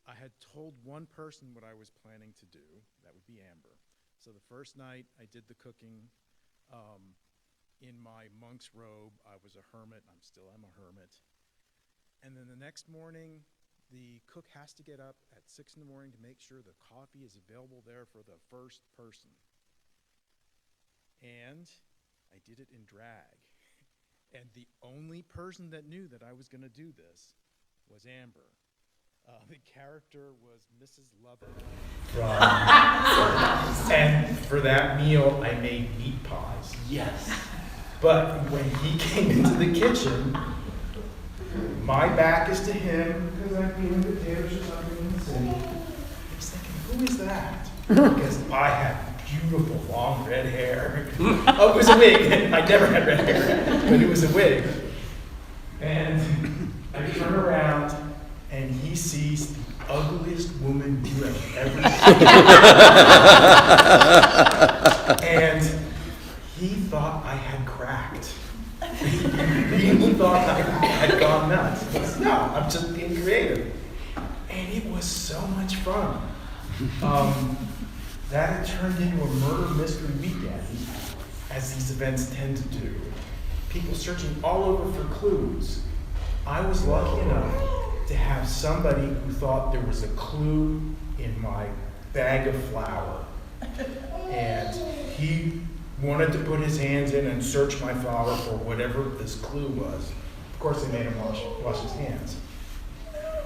I had told one person what I was planning to do. That would be Amber. So the first night I did the cooking in my monk's robe. I was a hermit. I still am a hermit. And then the next morning, the cook has to get up at 6 in the morning to make sure the coffee is available there for the first person. And I did it in drag. And the only person that knew that I was going to do this was Amber. The character was Mrs. Lovett. And for that meal, I made meat pies. Yes. But when he came into the kitchen, my back is to him because I'm doing the dish or something in the city. I was thinking, who is that? Because I had beautiful long red hair. Oh, it was a wig. I never had red hair, but it was a wig. And I turn around, and he sees the ugliest woman you have ever seen. And he thought I had cracked. He thought I had gone nuts. He goes, no, I'm just being creative. And it was so much fun. That had turned into a murder mystery weekend, as these events tend to do. People searching all over for clues. I was lucky enough to have somebody who thought there was a clue in my bag of flour. And he wanted to put his hands in and search my flour for whatever this clue was. Of course, they made him wash his hands.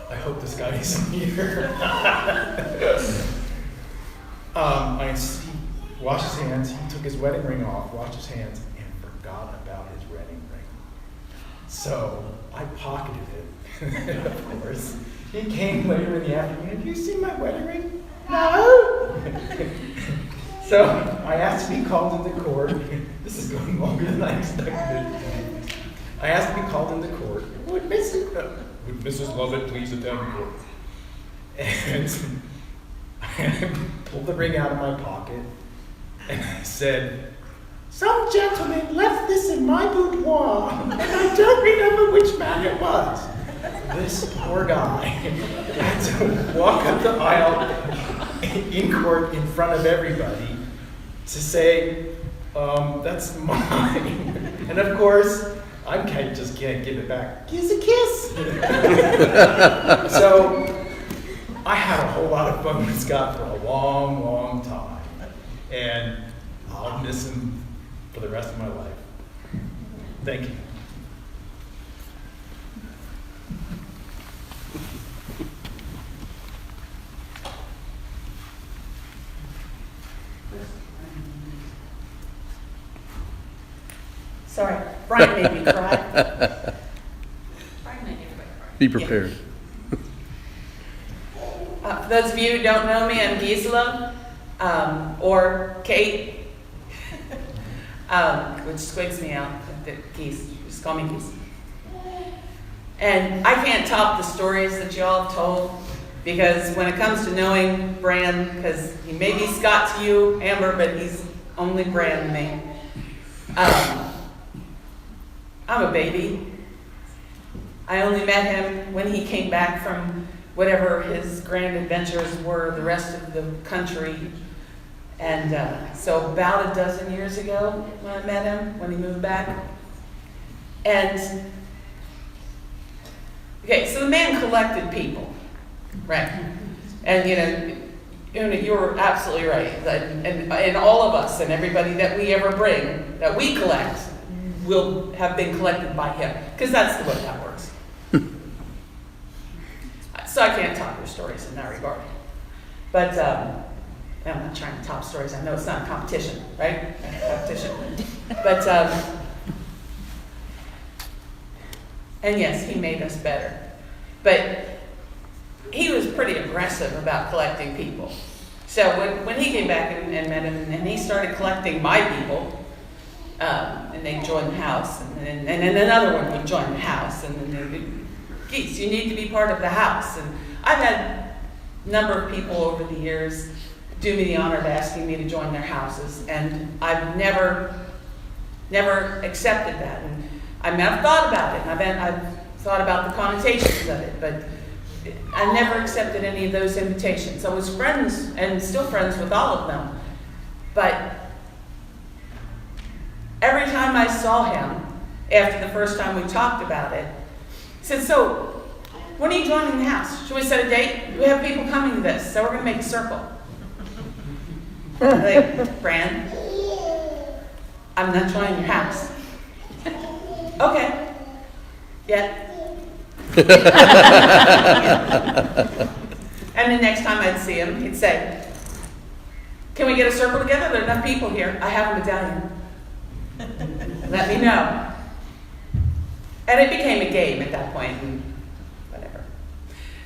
I hope this guy isn't here. He washed his hands, he took his wedding ring off, washed his hands, and forgot about his wedding ring. So I pocketed it, of course. He came later in the afternoon, "Have you seen my wedding ring?" "No." So I asked to be called into court. This is going longer than I expected it. I asked to be called into court. Would Mrs. Lovett please attend court? And I pulled the ring out of my pocket and I said, "Some gentleman left this in my boudoir, and I don't remember which man it was." This poor guy had to walk up the aisle in court in front of everybody to say, "That's mine." And of course, I just can't give it back. Kiss a kiss. So I had a whole lot of fun with Scott for a long, long time. And I'll miss him for the rest of my life. Thank you. Sorry, Brian made me cry. Brian made everybody cry. Be prepared. For those of you who don't know me, I'm Gisela, or Kate, which squigs me out. Geese, just call me Geese. And I can't top the stories that you all have told, because when it comes to knowing Bran, because he may be Scot to you, Amber, but he's only Bran to me. I'm a baby. I only met him when he came back from whatever his grand adventures were the rest of the country. And so about a dozen years ago when I met him, when he moved back. And, okay, so the man collected people, right? And you were absolutely right. And all of us and everybody that we ever bring, that we collect, will have been collected by him, because that's the way that works. So I can't top your stories in that regard. But I'm not trying to top stories. I know it's not a competition, right? Competition. But, and yes, he made us better. But he was pretty aggressive about collecting people. So when he came back and met him, and he started collecting my people, and they joined the house, and then another one would join the house, and then they'd, "Geese, you need to be part of the house." And I've had a number of people over the years do me the honor of asking me to join their houses, and I've never accepted that. And I mean, I've thought about it, and I've thought about the connotations of it, but I never accepted any of those invitations. I was friends, and still friends with all of them, but every time I saw him, after the first time we talked about it, he said, "So, when are you joining the house? Should we set a date? We have people coming to this, so we're going to make a circle." Like, "Bran, I'm not joining your house." Okay. Yeah. And the next time I'd see him, he'd say, can we get a circle together? There are enough people here. I have a medallion. Let me know. And it became a game at that point, and whatever.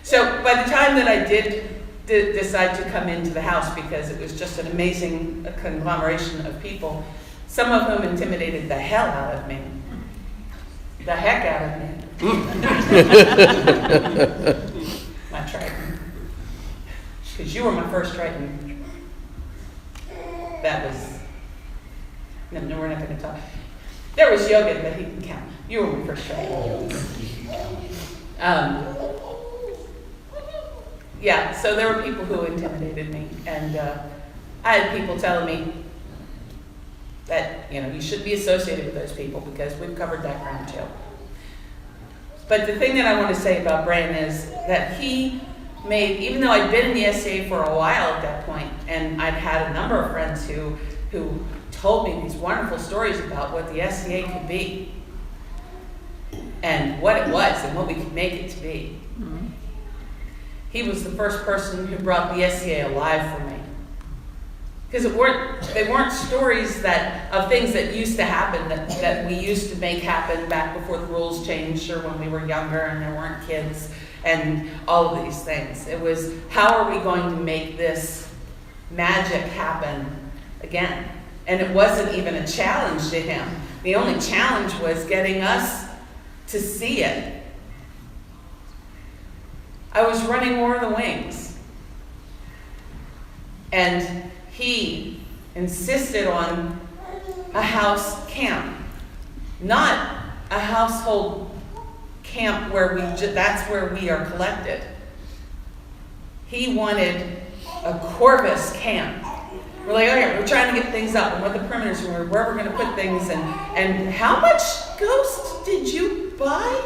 So by the time that I did decide to come into the house, because it was just an amazing conglomeration of people, some of whom intimidated the hell out of me. The heck out of me. My Triton. Because you were my first Triton. That was, no, we're not going to talk. There was yoga, but he didn't count. You were my first Triton. Yeah, so there were people who intimidated me, and I had people telling me that, you know, you shouldn't be associated with those people because we've covered that ground too. But the thing that I want to say about Bran is that he made, even though I'd been in the SCA for a while at that point, and I'd had a number of friends who told me these wonderful stories about what the SCA could be, and what it was, and what we could make it to be. Mm-hmm. He was the first person who brought the SCA alive for me. Because they weren't stories of things that used to happen, that we used to make happen back before the rules changed, or when we were younger and there weren't kids, and all of these things. It was, how are we going to make this magic happen again? And it wasn't even a challenge to him. The only challenge was getting us to see it. I was running War of the Wings. And he insisted on a house camp, not a household camp where that's where we are collected. He wanted a Corvus camp. We're like, okay, we're trying to get things up, and what the perimeters were, where we're going to put things, and how much ghost did you buy?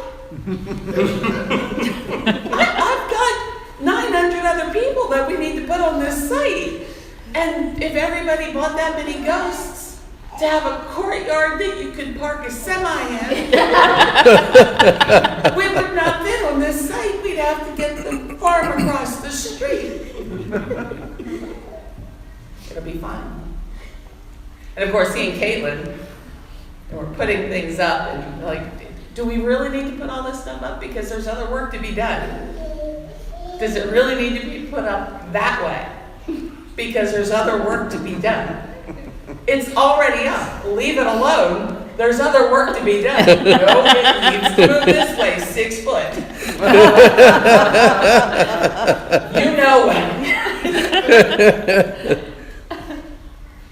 I've got 900 other people that we need to put on this site. And if everybody bought that many ghosts to have a courtyard that you could park a semi in, we would not fit on this site. We'd have to get the farm across the street. It'll be fine. And of course, he and Caitlin were putting things up, and like, do we really need to put all this stuff up? Because there's other work to be done. Does it really need to be put up that way? Because there's other work to be done. It's already up. Leave it alone. There's other work to be done. No, it needs to move this way 6 foot. You know when.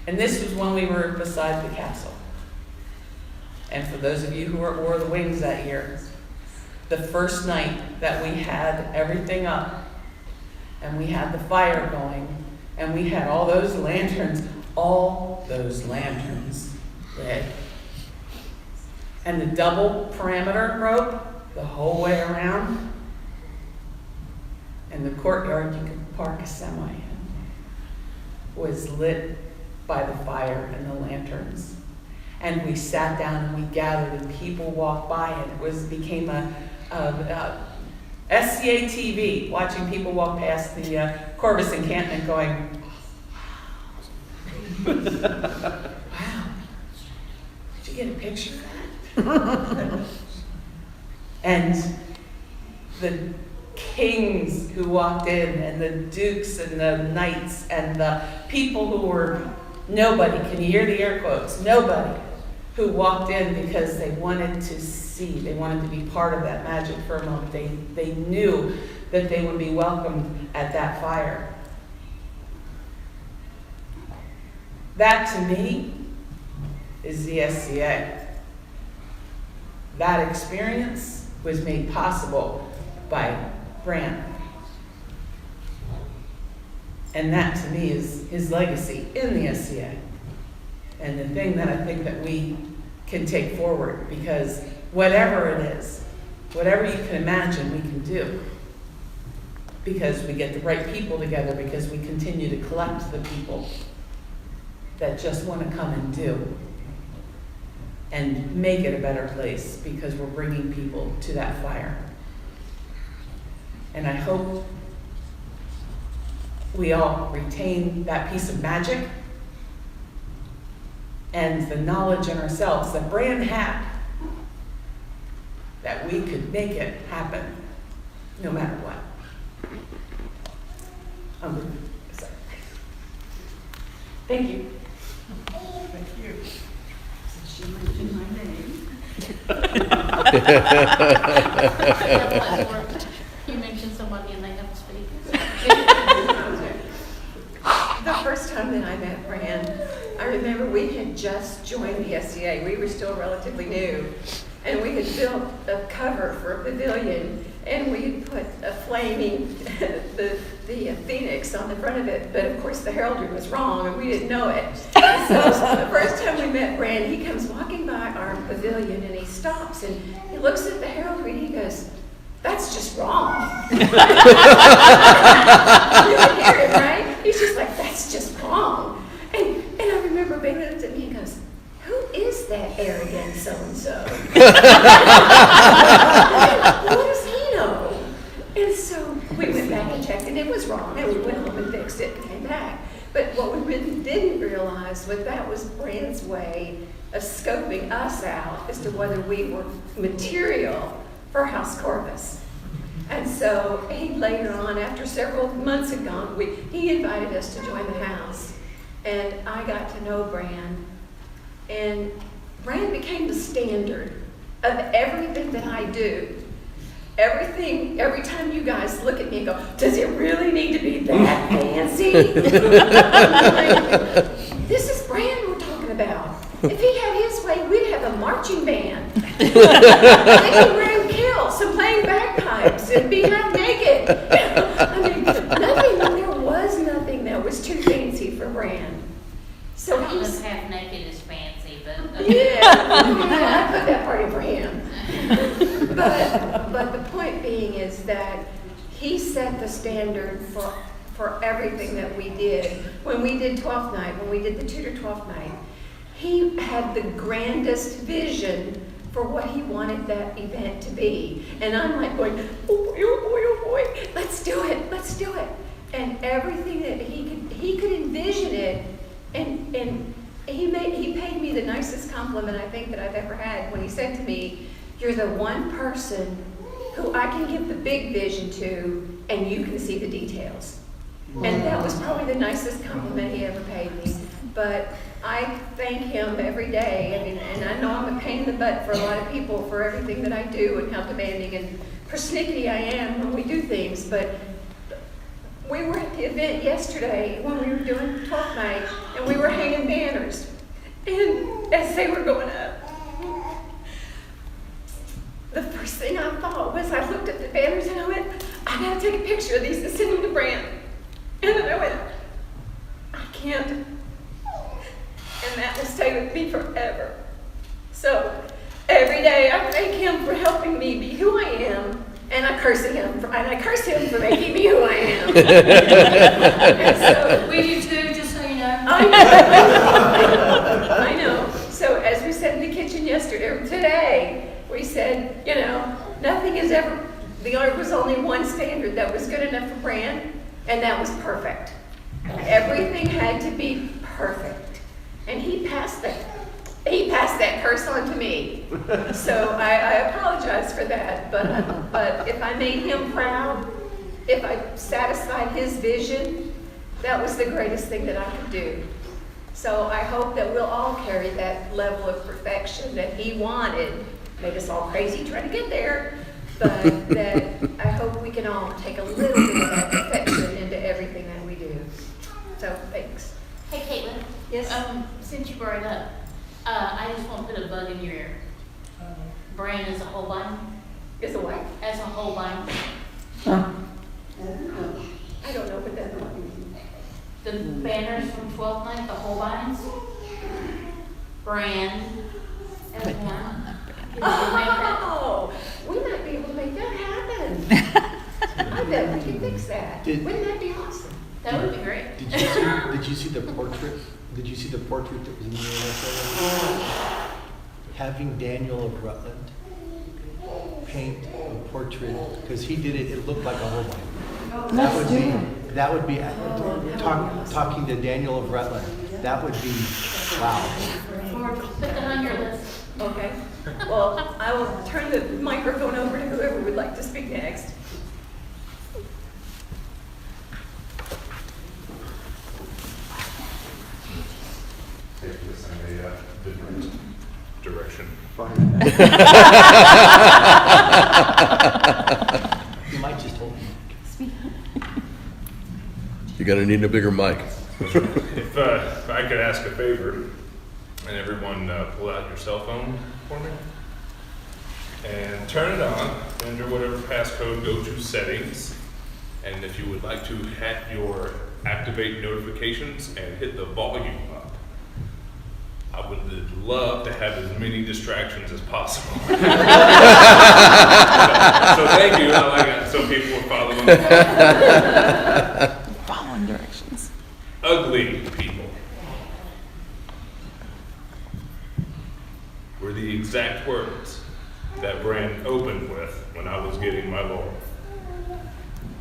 And this was when we were beside the castle. And for those of you who were at War of the Wings that year, the first night that we had everything up, and we had the fire going, and we had all those lanterns lit. And the double perimeter rope the whole way around, and the courtyard you could park a semi in, was lit by the fire and the lanterns. And we sat down and we gathered, and people walked by, and it became a SCA TV, watching people walk past the Corvus encampment going, wow, did you get a picture of that? And the kings who walked in, and the dukes and the knights, and the people who were nobody, can you hear the air quotes, nobody, who walked in because they wanted to see, they wanted to be part of that magic for a moment. They knew that they would be welcomed at that fire. That, to me, is the SCA. That experience was made possible by Bran. And that, to me, is his legacy in the SCA. And the thing that I think that we can take forward, because whatever it is, whatever you can imagine, we can do. Because we get the right people together, because we continue to collect the people that just want to come and do. and make it a better place because we're bringing people to that fire. And I hope we all retain that piece of magic and the knowledge in ourselves that Bran had, that we could make it happen no matter what. Sorry. Thank you. Thank you. She mentioned my name. You mentioned somebody and they have to speak. The first time that I met Bran, I remember we had just joined the SCA. We were still relatively new. And we had built a cover for a pavilion, and we had put a flaming, the phoenix on the front of it. But of course the heraldry was wrong, and we didn't know it. So the first time we met Bran, he comes walking by our pavilion, and he stops, and he looks at the heraldry, and he goes, "That's just wrong." You can hear it, right? He's just like, "That's just wrong." And I remember Bran looked at me and goes, "Who is that arrogant so-and-so?" What does he know? And so we went back and checked, and it was wrong, and we went home and fixed it and came back. But what we really didn't realize was that was Bran's way of scoping us out as to whether we were material for House Corvus. And so he later on, after several months had gone, he invited us to join the house. And I got to know Bran. And Bran became the standard of everything that I do. Everything, every time you guys look at me and go, "Does it really need to be that fancy?" I'm like, this is Bran we're talking about. If he had his way, we'd have a marching band. We'd be wearing kilts and playing bagpipes and be half naked. I mean, there was nothing that was too fancy for Bran. So I don't know he's if half naked is fancy, but yeah, I put that part in for him. But the point being is that he set the standard for everything that we did. When we did 12th night, when we did the Tudor 12th night, he had the grandest vision for what he wanted that event to be. And I'm like going, "Oh boy, oh boy, oh boy, let's do it, let's do it." And everything that he could envision it, and he paid me the nicest compliment I think that I've ever had when he said to me, "You're the one person who I can give the big vision to, and you can see the details." And that was probably the nicest compliment he ever paid me. But I thank him every day. I mean, and I know I'm a pain in the butt for a lot of people for everything that I do and how demanding and persnickety I am when we do things. But we were at the event yesterday when we were doing 12th night, and we were hanging banners. And as they were going up, the first thing I thought was I looked at the banners and I went, "I gotta take a picture of these and send them to Bran." And then I went, "I can't." And that will stay with me forever. So every day I thank him for helping me be who I am, and I curse him for making me who I am. And so We do too, just so you know. I know. So as we said in the kitchen today, we said, nothing is ever, there was only one standard that was good enough for Bran, and that was perfect. Everything had to be perfect. And he passed that curse on to me. So I apologize for that, but if I made him proud, if I satisfied his vision, that was the greatest thing that I could do. So I hope that we'll all carry that level of perfection that he wanted. Made us all crazy trying to get there, but that I hope we can all take a little bit of that perfection into everything that we do. So thanks. hey, Caitlin. Yes. Since you brought it up, I just want to put a bug in your ear. Bran is a Holbein. Is a what? As a Holbein. I don't know what that means. The banners from 12th night, the Holbeins. Bran and one. Oh, we might be able to make that happen. I bet we can fix that. Wouldn't that be awesome? That would be great. Did you see the portrait? Did you see the portrait that was in the having Daniel of Rutland paint a portrait, because he did it, it looked like a whole line. That would be talking to Daniel of Rutland. That would be, wow. Put that on your list. Okay. Well, I will turn the microphone over to whoever would like to speak next. Take this in a different direction. You might just hold me. You're gonna need a bigger mic. If I could ask a favor, and everyone pull out your cell phone for me, and turn it on, enter whatever passcode, go to settings, and if you would like to hit your activate notifications and hit the volume up. I would love to have as many distractions as possible. So thank you. I like it. So people will follow them. Following directions. Ugly people were the exact words that Bran opened with when I was getting my laurel.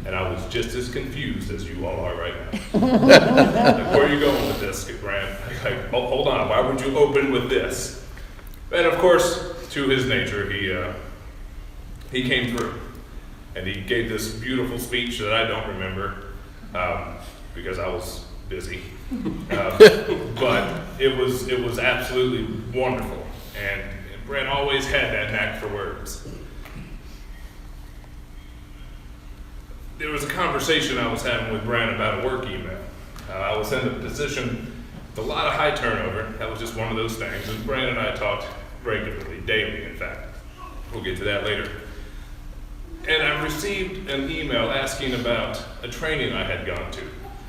And I was just as confused as you all are right now. Like, where are you going with this, Bran? Like, oh, hold on, why would you open with this? And of course, to his nature, he came through. And he gave this beautiful speech that I don't remember because I was busy. But it was absolutely wonderful. And Bran always had that knack for words. There was a conversation I was having with Bran about a work email. I was in a position with a lot of high turnover. That was just one of those things. And Bran and I talked regularly, daily in fact. We'll get to that later. And I received an email asking about a training I had gone to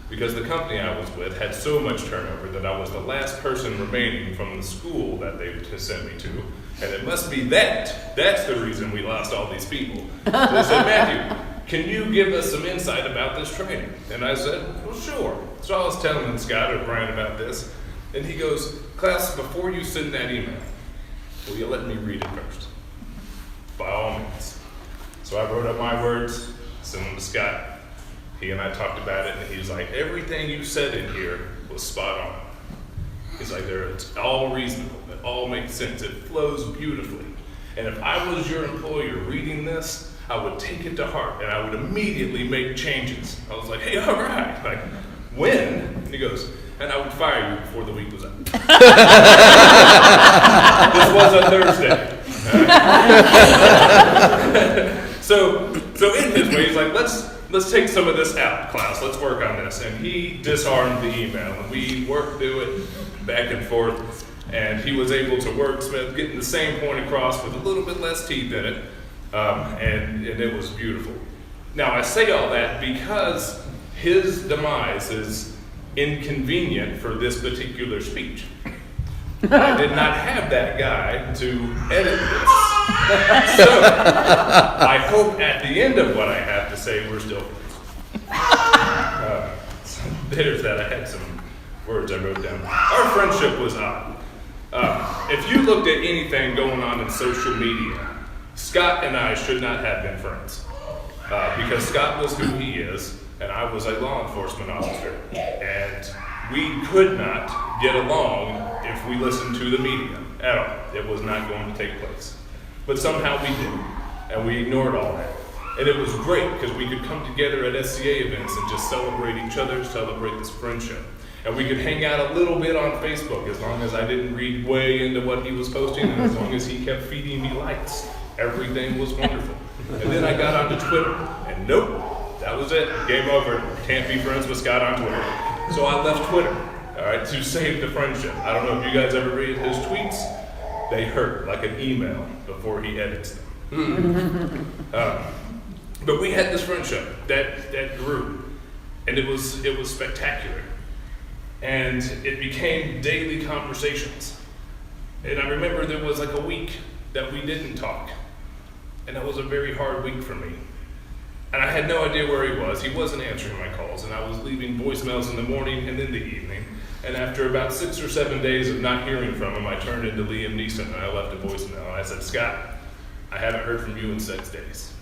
because the company I was with had so much turnover that I was the last person remaining from the school that they sent me to. And it must be that. That's the reason we lost all these people. So they said, Matthew, can you give us some insight about this training? And I said, well, sure. So I was telling Scott or Bran about this, and he goes, Klaus, before you send that email, will you let me read it first? By all means. So I wrote up my words, sent them to Scott. He and I talked about it, and he was like, everything you said in here was spot on. He's like, it's all reasonable. It all makes sense. It flows beautifully. And if I was your employer reading this, I would take it to heart and I would immediately make changes. I was like, hey, all right. Like, when? And he goes, and I would fire you before the week was up. This was a Thursday. So in his way, he's like, let's take some of this out, Klaus. Let's work on this. And he disarmed the email and we worked through it back and forth. And he was able to wordsmith, getting the same point across with a little bit less teeth in it. And it was beautiful. Now I say all that because his demise is inconvenient for this particular speech. I did not have that guy to edit this. So I hope at the end of what I have to say we're still so there's that. I had some words I wrote down. Our friendship was odd. If you looked at anything going on in social media, Scott and I should not have been friends because Scott was who he is and I was a law enforcement officer and we could not get along if we listened to the media at all. It was not going to take place. But somehow we did and we ignored all that. And it was great because we could come together at SCA events and just celebrate each other, celebrate this friendship. And we could hang out a little bit on Facebook as long as I didn't read way into what he was posting and as long as he kept feeding me likes. Everything was wonderful. And then I got onto Twitter, and nope, that was it. Game over. Can't be friends with Scott on Twitter. So I left Twitter, all right, to save the friendship. I don't know if you guys ever read his tweets. They hurt like an email before he edits them. But we had this friendship that grew, and it was spectacular. And it became daily conversations. And I remember there was like a week that we didn't talk. And that was a very hard week for me. And I had no idea where he was. He wasn't answering my calls, and I was leaving voicemails in the morning and in the evening. And after about 6 or 7 days of not hearing from him, I turned into Liam Neeson and I left a voicemail. And I said, Scott, I haven't heard from you in 6 days.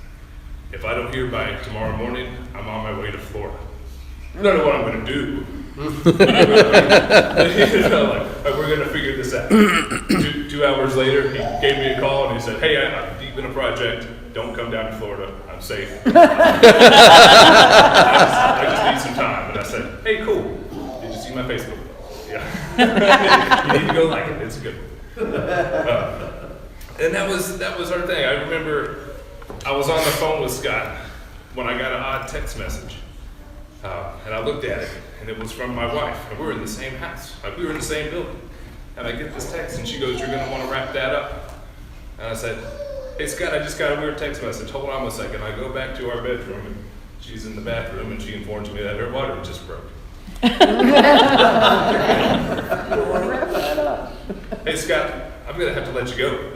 If I don't hear by tomorrow morning, I'm on my way to Florida. I don't know what I'm going to do. We're going to figure this out. 2 hours later, he gave me a call and he said, hey, I'm deep in a project. Don't come down to Florida. I'm safe. I just need some time. And I said, hey, cool. Did you see my Facebook? Yeah. You need to go like it. It's good. And that was our thing. I remember I was on the phone with Scott when I got an odd text message. And I looked at it, and it was from my wife. And we were in the same house. Like, we were in the same building. And I get this text, and she goes, you're going to want to wrap that up. And I said, hey, Scott, I just got a weird text message. Hold on a second. I go back to our bedroom, and she's in the bathroom, and she informs me that her water just broke. Hey, Scott, I'm going to have to let you go.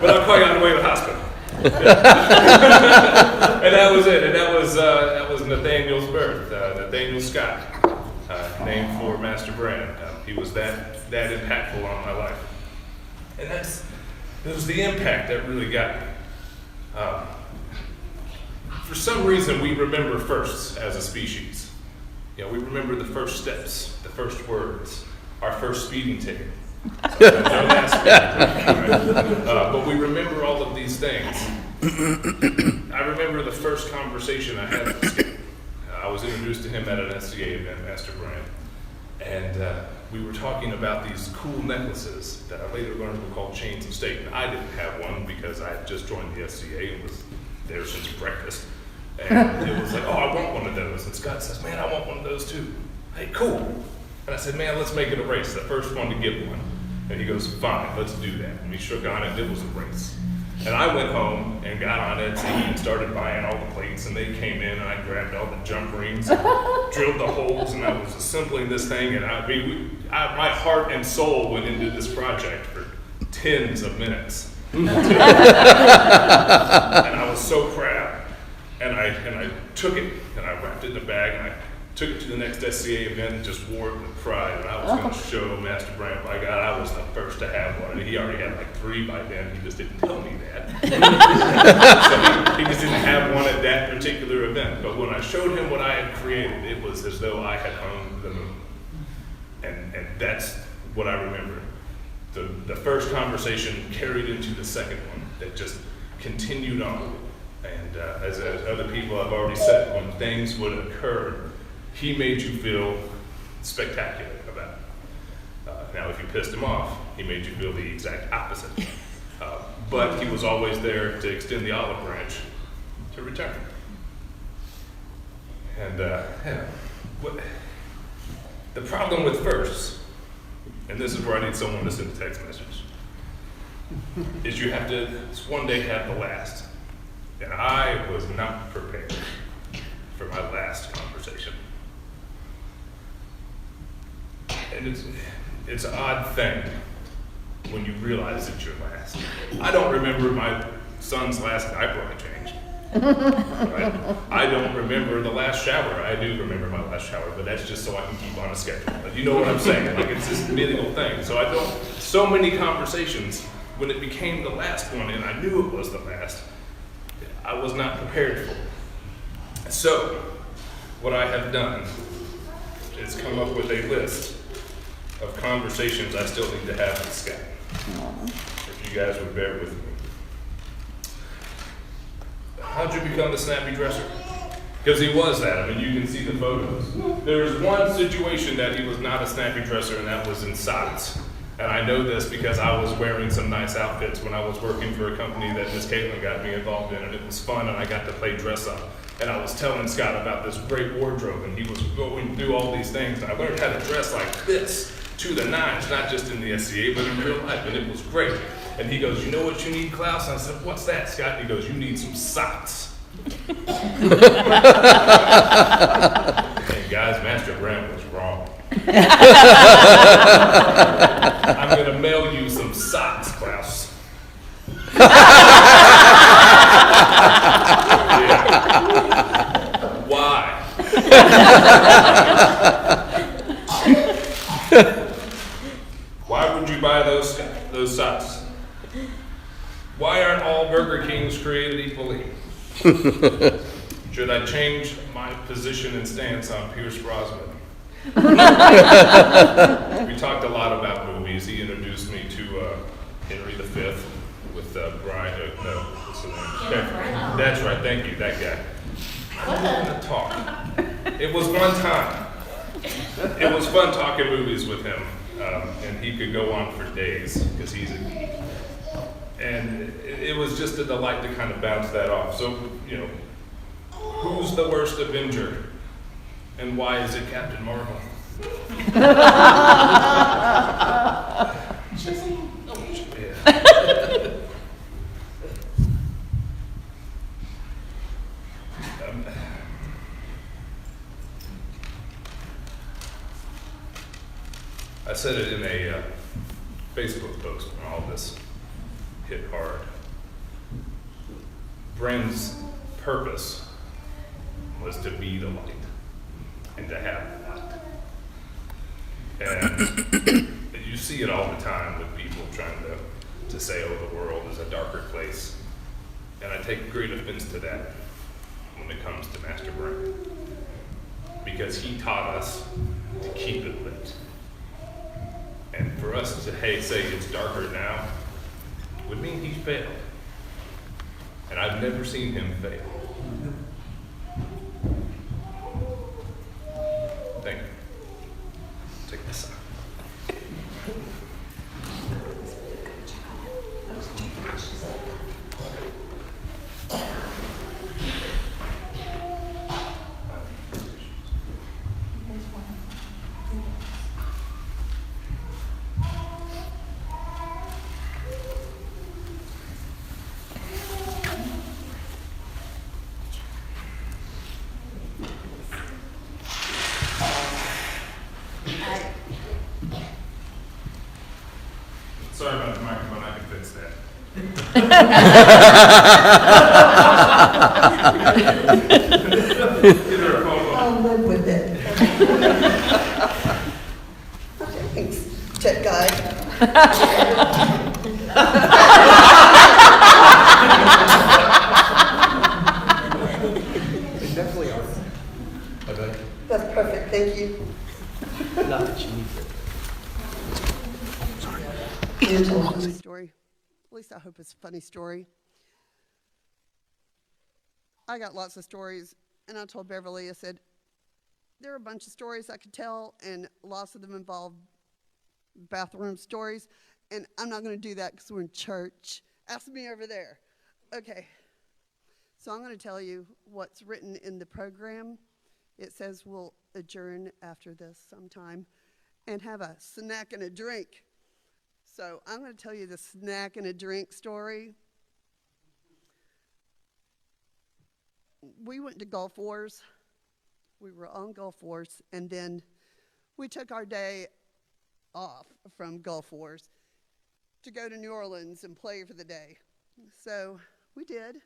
But I'll call you on the way to the hospital. And that was it. And that was Nathaniel's birth. Nathaniel Scott, named for Master Bran. He was that impactful on my life. And it was the impact that really got me. For some reason, we remember firsts as a species. You know, we remember the first steps, the first words, our first speeding ticket. But we remember all of these things. I remember the first conversation I had with Scott. I was introduced to him at an SCA event, Master Bran, and we were talking about these cool necklaces that I later learned were called chains of state. And I didn't have one because I had just joined the SCA and was there since breakfast. And it was like, oh, I want one of those. And Scott says, man, I want one of those too. Hey, cool. And I said, man, let's make it a race. The first one to get one. And he goes, fine, let's do that. And we shook on it, and it was a race. And I went home and got on Etsy and started buying all the plates, and they came in, and I grabbed all the jump rings and drilled the holes, and I was assembling this thing, and my heart and soul went into this project for tens of minutes. And I was so proud. And I took it, and I wrapped it in a bag, and I took it to the next SCA event and just wore it with pride. And I was going to show Master Bran, by God, I was the first to have one. And he already had like 3 by then. He just didn't tell me that. So he just didn't have one at that particular event. But when I showed him what I had created, it was as though I had hung the moon. And that's what I remember. The first conversation carried into the second one that just continued on. And as other people have already said, when things would occur, he made you feel spectacular about it. Now, if you pissed him off, he made you feel the exact opposite. But he was always there to extend the olive branch to return. And the problem with firsts, and this is where I need someone to send a text message, is you have to one day have the last. And I was not prepared for my last conversation. And it's an odd thing when you realize it's your last. I don't remember my son's last diaper I changed. Right? I don't remember the last shower. I do remember my last shower, but that's just so I can keep on a schedule. But you know what I'm saying? Like, it's this mythical thing. So many conversations, when it became the last one and I knew it was the last, I was not prepared for it. So, what I have done is come up with a list of conversations I still need to have with Scott. If you guys would bear with me. How'd you become the snappy dresser? Because he was that. I mean, you can see the photos. There's one situation that he was not a snappy dresser, and that was in socks. And I know this because I was wearing some nice outfits when I was working for a company that Miss Caitlin got me involved in, and it was fun, and I got to play dress up. And I was telling Scott about this great wardrobe, and he was going through all these things, and I learned how to dress like this to the nines, not just in the SCA, but in real life, and it was great. And he goes, you know what you need, Klaus? And I said, what's that, Scott? And he goes, you need some socks. And guys, Master Bran was wrong. I'm going to mail you some socks, Klaus. Yeah. Why? Why would you buy those socks? Why aren't all Burger Kings created equally? Should I change my position and stance on Pierce Brosnan? We talked a lot about movies. He introduced me to Henry V with Brian. No, what's the name? That's right. Thank you, that guy. I want to talk. It was one time. It was fun talking movies with him, and he could go on for days because he's a geek. And it was just a delight to kind of bounce that off. So, you know, who's the worst Avenger? And why is it Captain Marvel? I said it in a Facebook post when all this hit hard. Bran's purpose was to be the light and to have the light. And you see it all the time with people trying to say, oh, the world is a darker place. And I take great offense to that when it comes to Master Bran. Because he taught us to keep it lit. And for us to say it's darker now would mean he failed. And I've never seen him fail. Thank you. Take this out. Sorry about the microphone, I can fix that. I'll live with it. Thanks, check guy. They definitely are. I bet. That's perfect, thank you. Not that you need it. You tell a funny story. At least I hope it's a funny story. I got lots of stories, and I told Beverly, I said, there are a bunch of stories I could tell, and lots of them involve bathroom stories, and I'm not going to do that because we're in church. Ask me over there. Okay. So I'm going to tell you what's written in the program. It says we'll adjourn after this sometime and have a snack and a drink. So I'm going to tell you the snack and a drink story. We went to Gulf Wars. We were on Gulf Wars, and then we took our day off from Gulf Wars to go to New Orleans and play for the day. So we did.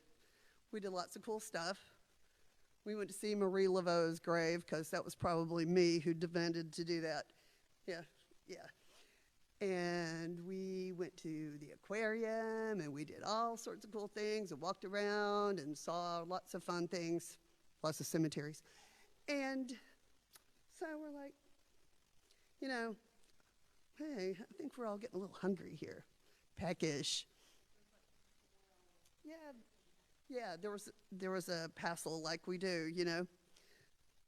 We did lots of cool stuff. We went to see Marie Laveau's grave, because that was probably me who demanded to do that. Yeah. And we went to the aquarium, and we did all sorts of cool things and walked around and saw lots of fun things, lots of cemeteries. And so we're like, you know, hey, I think we're all getting a little hungry here, peckish. Yeah, there was a passel like we do,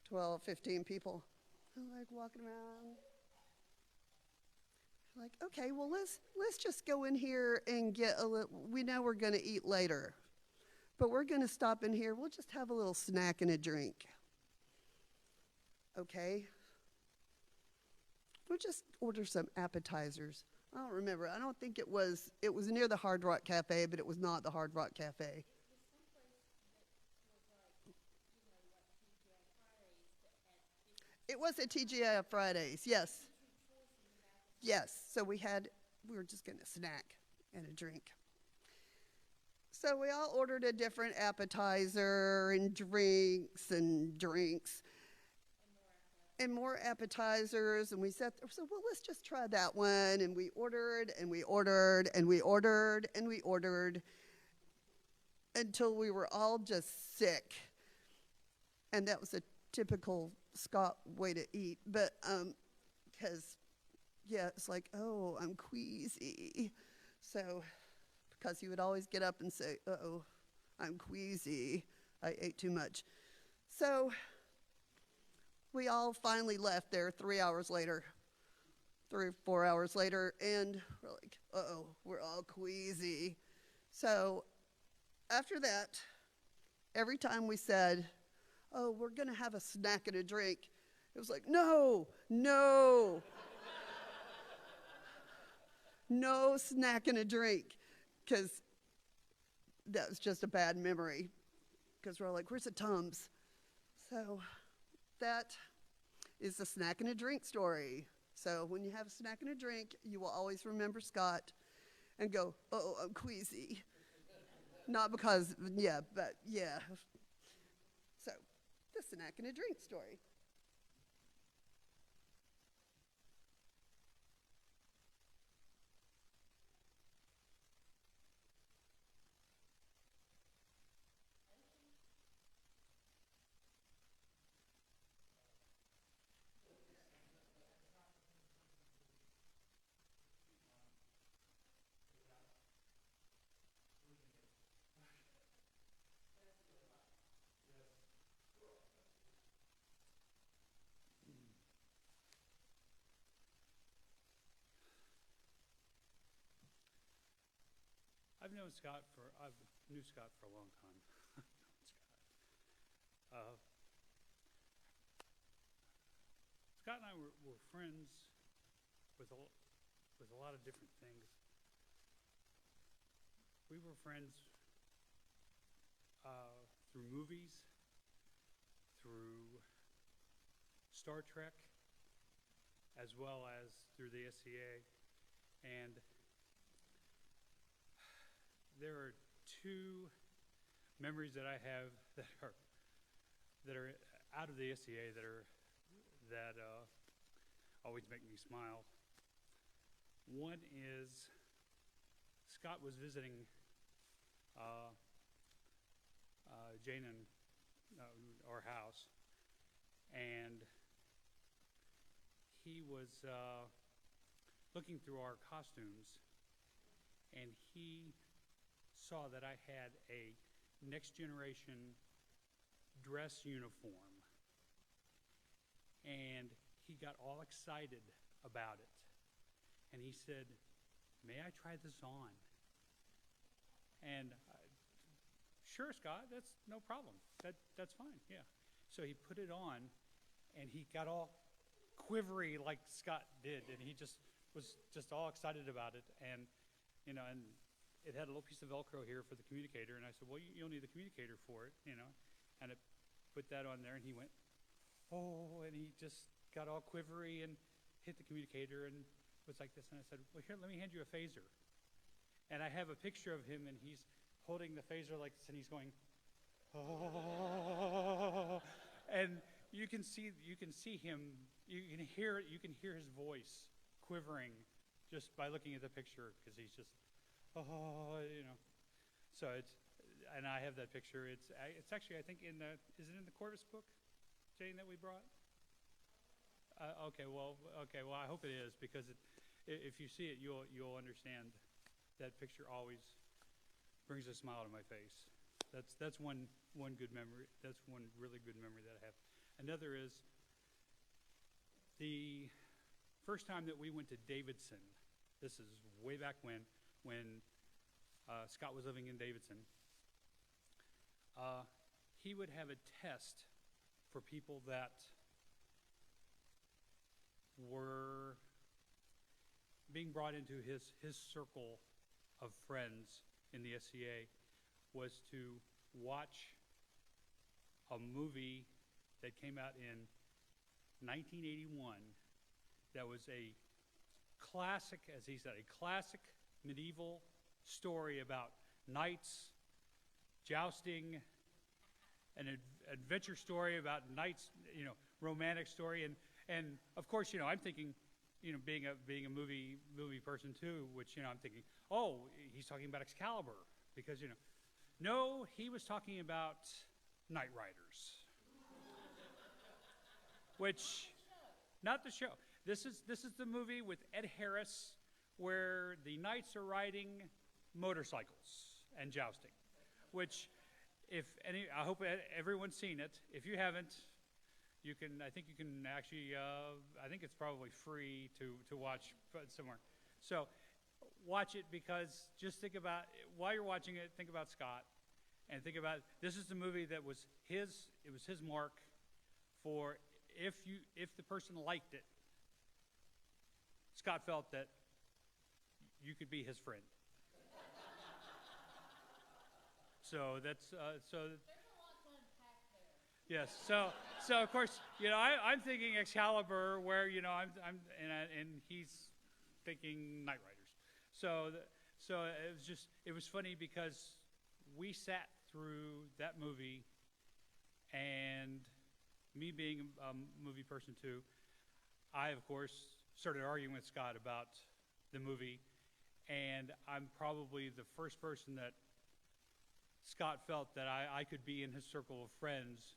12, 15 people. I'm like walking around. Like, okay, well, let's just go in here and get a little, we know we're going to eat later, but we're going to stop in here. We'll just have a little snack and a drink. Okay. We'll just order some appetizers. I don't remember. I don't think it was near the Hard Rock Cafe, but it was not the Hard Rock Cafe. It was at TGI Fridays, yes. Yes, so we were just going to snack and a drink. So we all ordered a different appetizer and drinks. and more appetizers, and we sat there, so well, let's just try that one, and we ordered, and we ordered, and we ordered, and we ordered, until we were all just sick. And that was a typical Scot way to eat, but, because, yeah, it's like, oh, I'm queasy. So, because he would always get up and say, uh-oh, I'm queasy. I ate too much. So, we all finally left there 3 hours later, 3 or 4 hours later, and we're like, uh-oh, we're all queasy. So, after that, every time we said, oh, we're going to have a snack and a drink, it was like, no, no. No snack and a drink, because that was just a bad memory, because we're like, where's the Tums? So that is the snack and a drink story. So when you have a snack and a drink, you will always remember Scot and go, oh, I'm queasy. Not because, yeah, but yeah. So the snack and a drink story. I've known Scot for a long time. Scot and I were friends with a lot of different things. We were friends through movies, through Star Trek, as well as through the SCA, and there are two memories that I have that are out of the SCA that always make me smile. One is Scot was visiting Jane and our house, and he was looking through our costumes, and he saw that I had a Next Generation dress uniform, and he got all excited about it, and he said, may I try this on? And sure, Scot, that's no problem, that's fine, yeah. So he put it on, and he got all quivery like Scot did, and he just was just all excited about it, and you know, and it had a little piece of Velcro here for the communicator, and I said, well, you'll need the communicator for it, you know, and I put that on there, and he went, oh, and he just got all quivery and hit the communicator and was like this, and I said, well, here, let me hand you a phaser. And I have a picture of him, and he's holding the phaser like this, and he's going, oh, and you can see him, you can hear his voice quivering just by looking at the picture, because he's just, oh, you know. So and I have that picture. It's actually, I think, is it in the Corvus book, Jane, that we brought? Okay, well, I hope it is, because if you see it, you'll understand. That picture always brings a smile to my face. That's one good memory. That's one really good memory that I have. Another is the first time that we went to Davidson. This is way back when Scot was living in Davidson. He would have a test for people that were being brought into his circle of friends in the SCA, was to watch a movie that came out in 1981 that was a classic, as he said, a classic medieval story about knights jousting, an adventure story about knights, you know, romantic story, And of course, I'm thinking, being a movie person too, which I'm thinking, oh, he's talking about Excalibur because no, he was talking about Knight Riders, which not the show. This is the movie with Ed Harris where the knights are riding motorcycles and jousting, which I hope everyone's seen it. If you haven't, I think you can actually, I think it's probably free to watch somewhere. So watch it, because just think about, while you're watching it, think about Scott, and think about, this is the movie that was it was his mark for, if the person liked it, Scott felt that you could be his friend. So that's, yes. So of course, I'm thinking Excalibur, where and he's thinking Knight Riders. So it was funny because we sat through that movie, and me being a movie person too, I of course started arguing with Scott about the movie, and I'm probably the first person that Scott felt that I could be in his circle of friends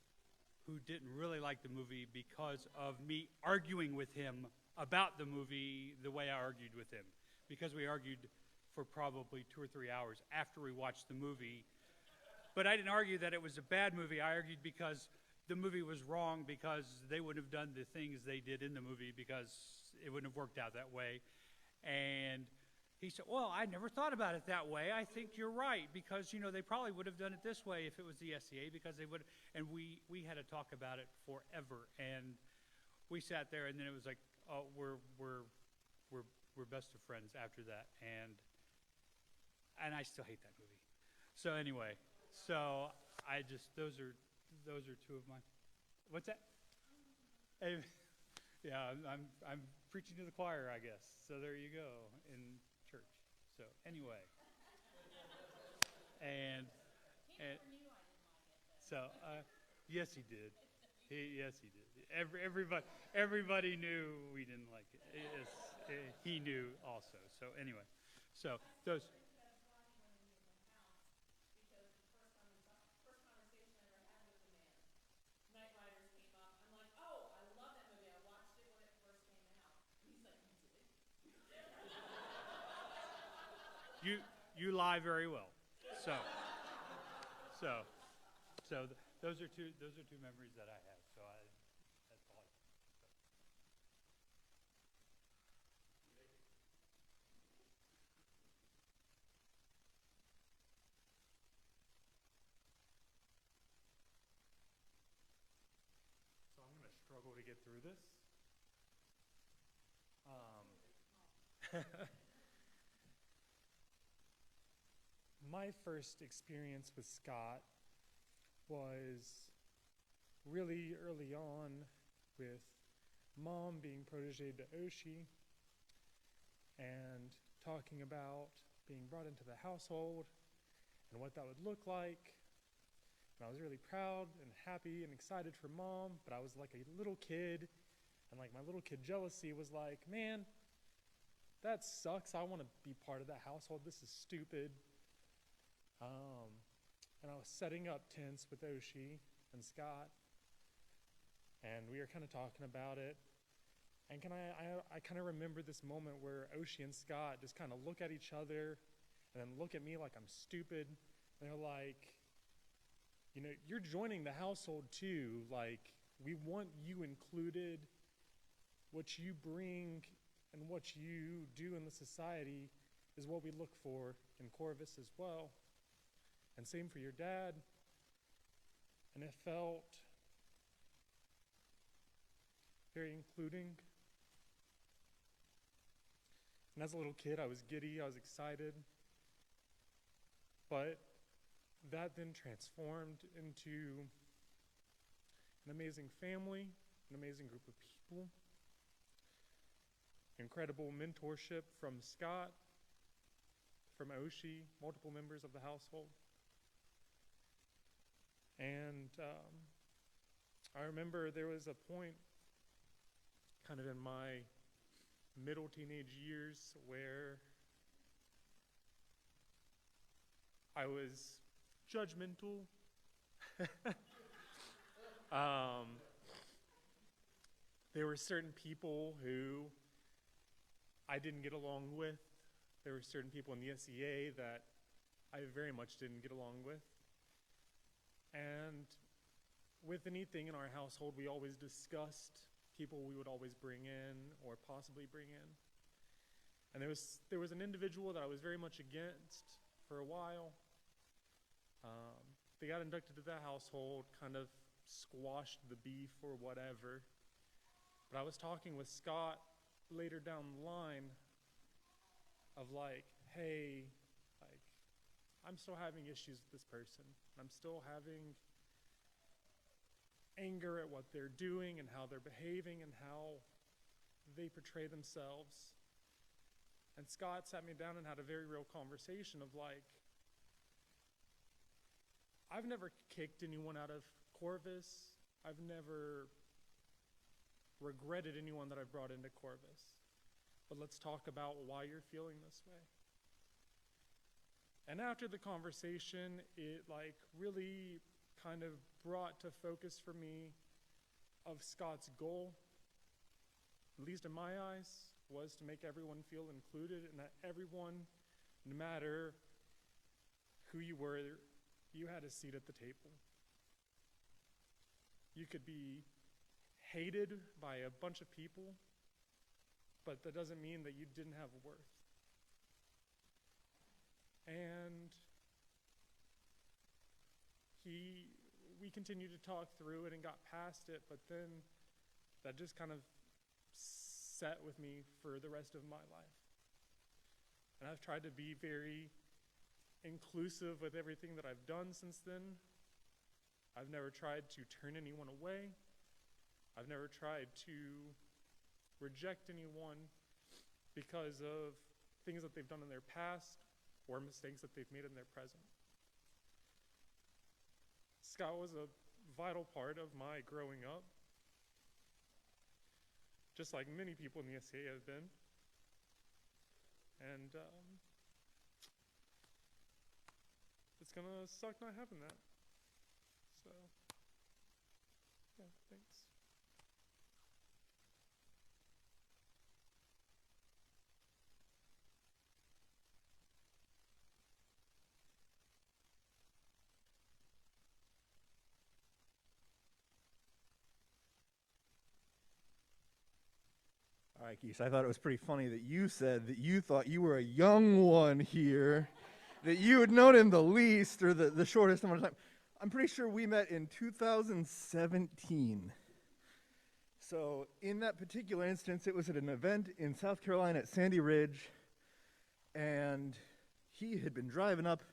who didn't really like the movie because of me arguing with him about the movie the way I argued with him. Because we argued for probably 2 or 3 hours after we watched the movie. But I didn't argue that it was a bad movie. I argued because the movie was wrong, because they wouldn't have done the things they did in the movie, because it wouldn't have worked out that way. And he said, well, I never thought about it that way. I think you're right, because, they probably would have done it this way if it was the SCA, because they would. And we had to talk about it forever. And we sat there, and then it was like, oh, we're best of friends after that. And I still hate that movie. So anyway, those are two of my. What's that? Hey, yeah, I'm preaching to the choir, I guess. So there you go in church. So anyway, and so yes, he did. Yes, he did. Everybody knew we didn't like it. He knew also. So anyway, so those. You lie very well. So those are two memories that I have. So that's all. So I'm going to struggle to get through this. My first experience with Scott was really early on, with Mom being protege to Oshi and talking about being brought into the household and what that would look like. And I was really proud and happy and excited for Mom, but I was like a little kid, and like my little kid jealousy was like, man, that sucks. I want to be part of that household. This is stupid. And I was setting up tents with Oshi and Scott, and we were kind of talking about it. And I kind of remember this moment where Oshi and Scott just kind of look at each other and then look at me like I'm stupid. And they're like, you're joining the household too. Like, we want you included. What you bring and what you do in the society is what we look for in Corvus as well. And same for your dad. And it felt very including. And as a little kid, I was giddy, I was excited. But that then transformed into an amazing family, an amazing group of people, incredible mentorship from Scott, from Oshi, multiple members of the household. And I remember there was a point kind of in my middle teenage years where I was judgmental. There were certain people who I didn't get along with. There were certain people in the SEA that I very much didn't get along with. And with anything in our household, we always discussed people we would always bring in or possibly bring in. And there was an individual that I was very much against for a while. They got inducted to that household, kind of squashed the beef or whatever. But I was talking with Scott later down the line of like, hey, like, I'm still having issues with this person. I'm still having anger at what they're doing and how they're behaving and how they portray themselves. And Scott sat me down and had a very real conversation of like, I've never kicked anyone out of Corvus. I've never regretted anyone that I've brought into Corvus. But let's talk about why you're feeling this way. And after the conversation, it like really kind of brought to focus for me of Scott's goal, at least in my eyes, was to make everyone feel included and that everyone, no matter who you were, you had a seat at the table. You could be hated by a bunch of people, but that doesn't mean that you didn't have worth. And we continued to talk through it and got past it, but then that just kind of sat with me for the rest of my life. And I've tried to be very inclusive with everything that I've done since then. I've never tried to turn anyone away. I've never tried to reject anyone because of things that they've done in their past or mistakes that they've made in their present. Scott was a vital part of my growing up, just like many people in the SCA have been. And it's gonna suck not having that. So, yeah, thanks. All right, Keith, I thought it was pretty funny that you said that you thought you were a young one here, that you had known him the least or the shortest amount of time. I'm pretty sure we met in 2017. So in that particular instance, it was at an event in South Carolina at Sandy Ridge, and he had been driving up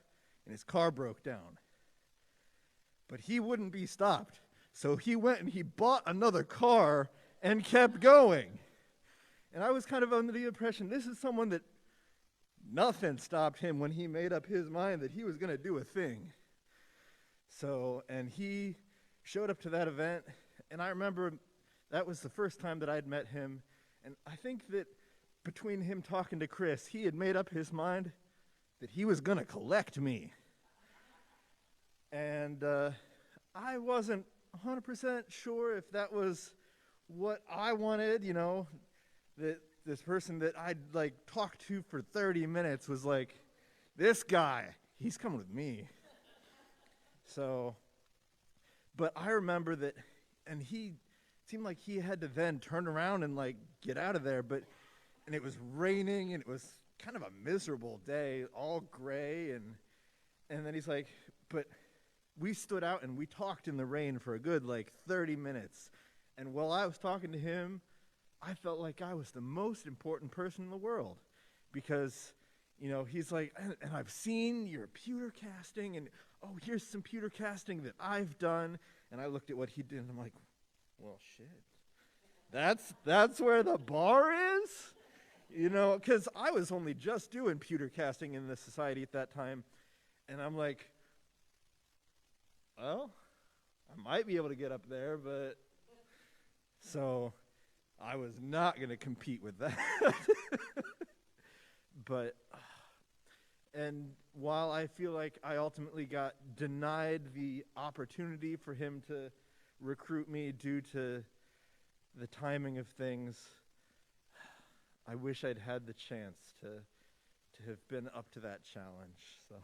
and his car broke down. But he wouldn't be stopped. So he went and he bought another car and kept going. And I was kind of under the impression this is someone that nothing stopped him when he made up his mind that he was going to do a thing. So, and he showed up to that event, and I remember that was the first time that I'd met him, and I think that between him talking to Chris, he had made up his mind that he was going to collect me. And I wasn't 100% sure if that was what I wanted, you know, that this person that I'd like talked to for 30 minutes was like, this guy, he's coming with me. So, but I remember that, and he seemed like he had to then turn around and like get out of there, and it was raining and it was kind of a miserable day, all gray, and then he's like, but we stood out and we talked in the rain for a good like 30 minutes. And while I was talking to him, I felt like I was the most important person in the world because, you know, he's like, and I've seen your pewter casting, and oh, here's some pewter casting that I've done. And I looked at what he did, and I'm like, well, shit. That's where the bar is? You know, because I was only just doing pewter casting in the society at that time. And I'm like, well, I might be able to get up there, but... So I was not going to compete with that. But, and while I feel like I ultimately got denied the opportunity for him to recruit me due to the timing of things, I wish I'd had the chance to have been up to that challenge. So.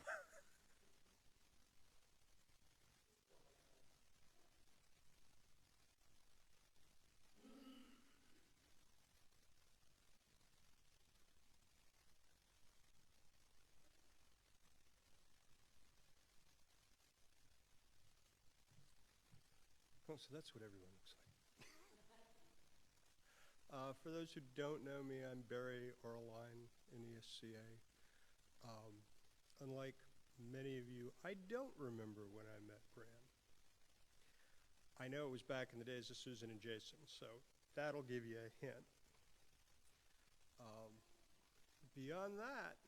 Oh, so that's what everyone looks like. For those who don't know me, I'm Barry Orline in ESCA. Unlike many of you, I don't remember when I met Bran. I know it was back in the days of Susan and Jason, so that'll give you a hint. Beyond that,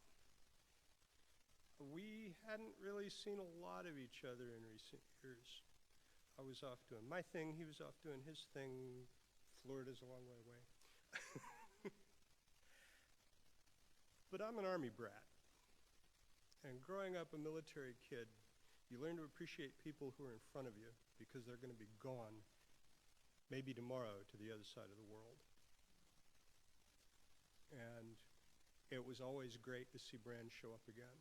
we hadn't really seen a lot of each other in recent years. I was off doing my thing, he was off doing his thing. Florida's a long way away. But I'm an Army brat. And growing up a military kid, you learn to appreciate people who are in front of you because they're going to be gone, maybe tomorrow, to the other side of the world. And it was always great to see Bran show up again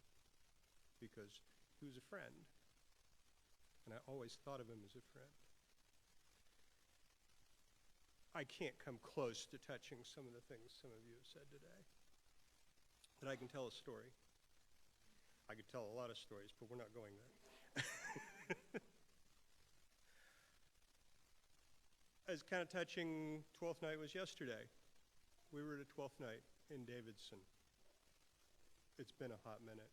because he was a friend. And I always thought of him as a friend. I can't come close to touching some of the things some of you have said today. But I can tell a story. I could tell a lot of stories, but we're not going there. As kind of touching 12th night was yesterday. We were at a 12th night in Davidson. It's been a hot minute.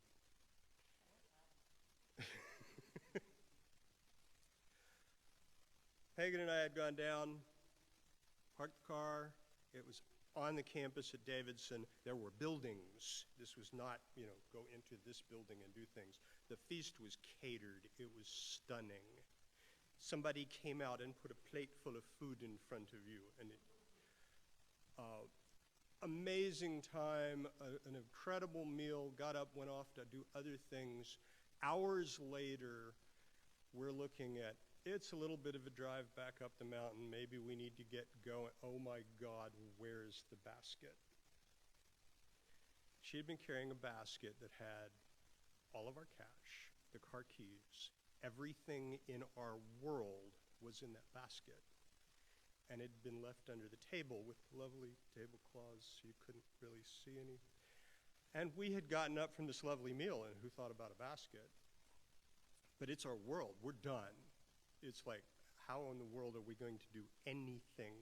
Hagen and I had gone down, parked the car. It was on the campus at Davidson. There were buildings. This was not, go into this building and do things. The feast was catered. It was stunning. Somebody came out and put a plate full of food in front of you. And amazing time, an incredible meal, got up, went off to do other things. Hours later, we're looking at, it's a little bit of a drive back up the mountain. Maybe we need to get going. Oh my God, where's the basket? She had been carrying a basket that had all of our cash, the car keys, everything in our world was in that basket. And it had been left under the table with lovely tablecloths, so you couldn't really see any. And we had gotten up from this lovely meal, and who thought about a basket? But it's our world. We're done. It's like, how in the world are we going to do anything?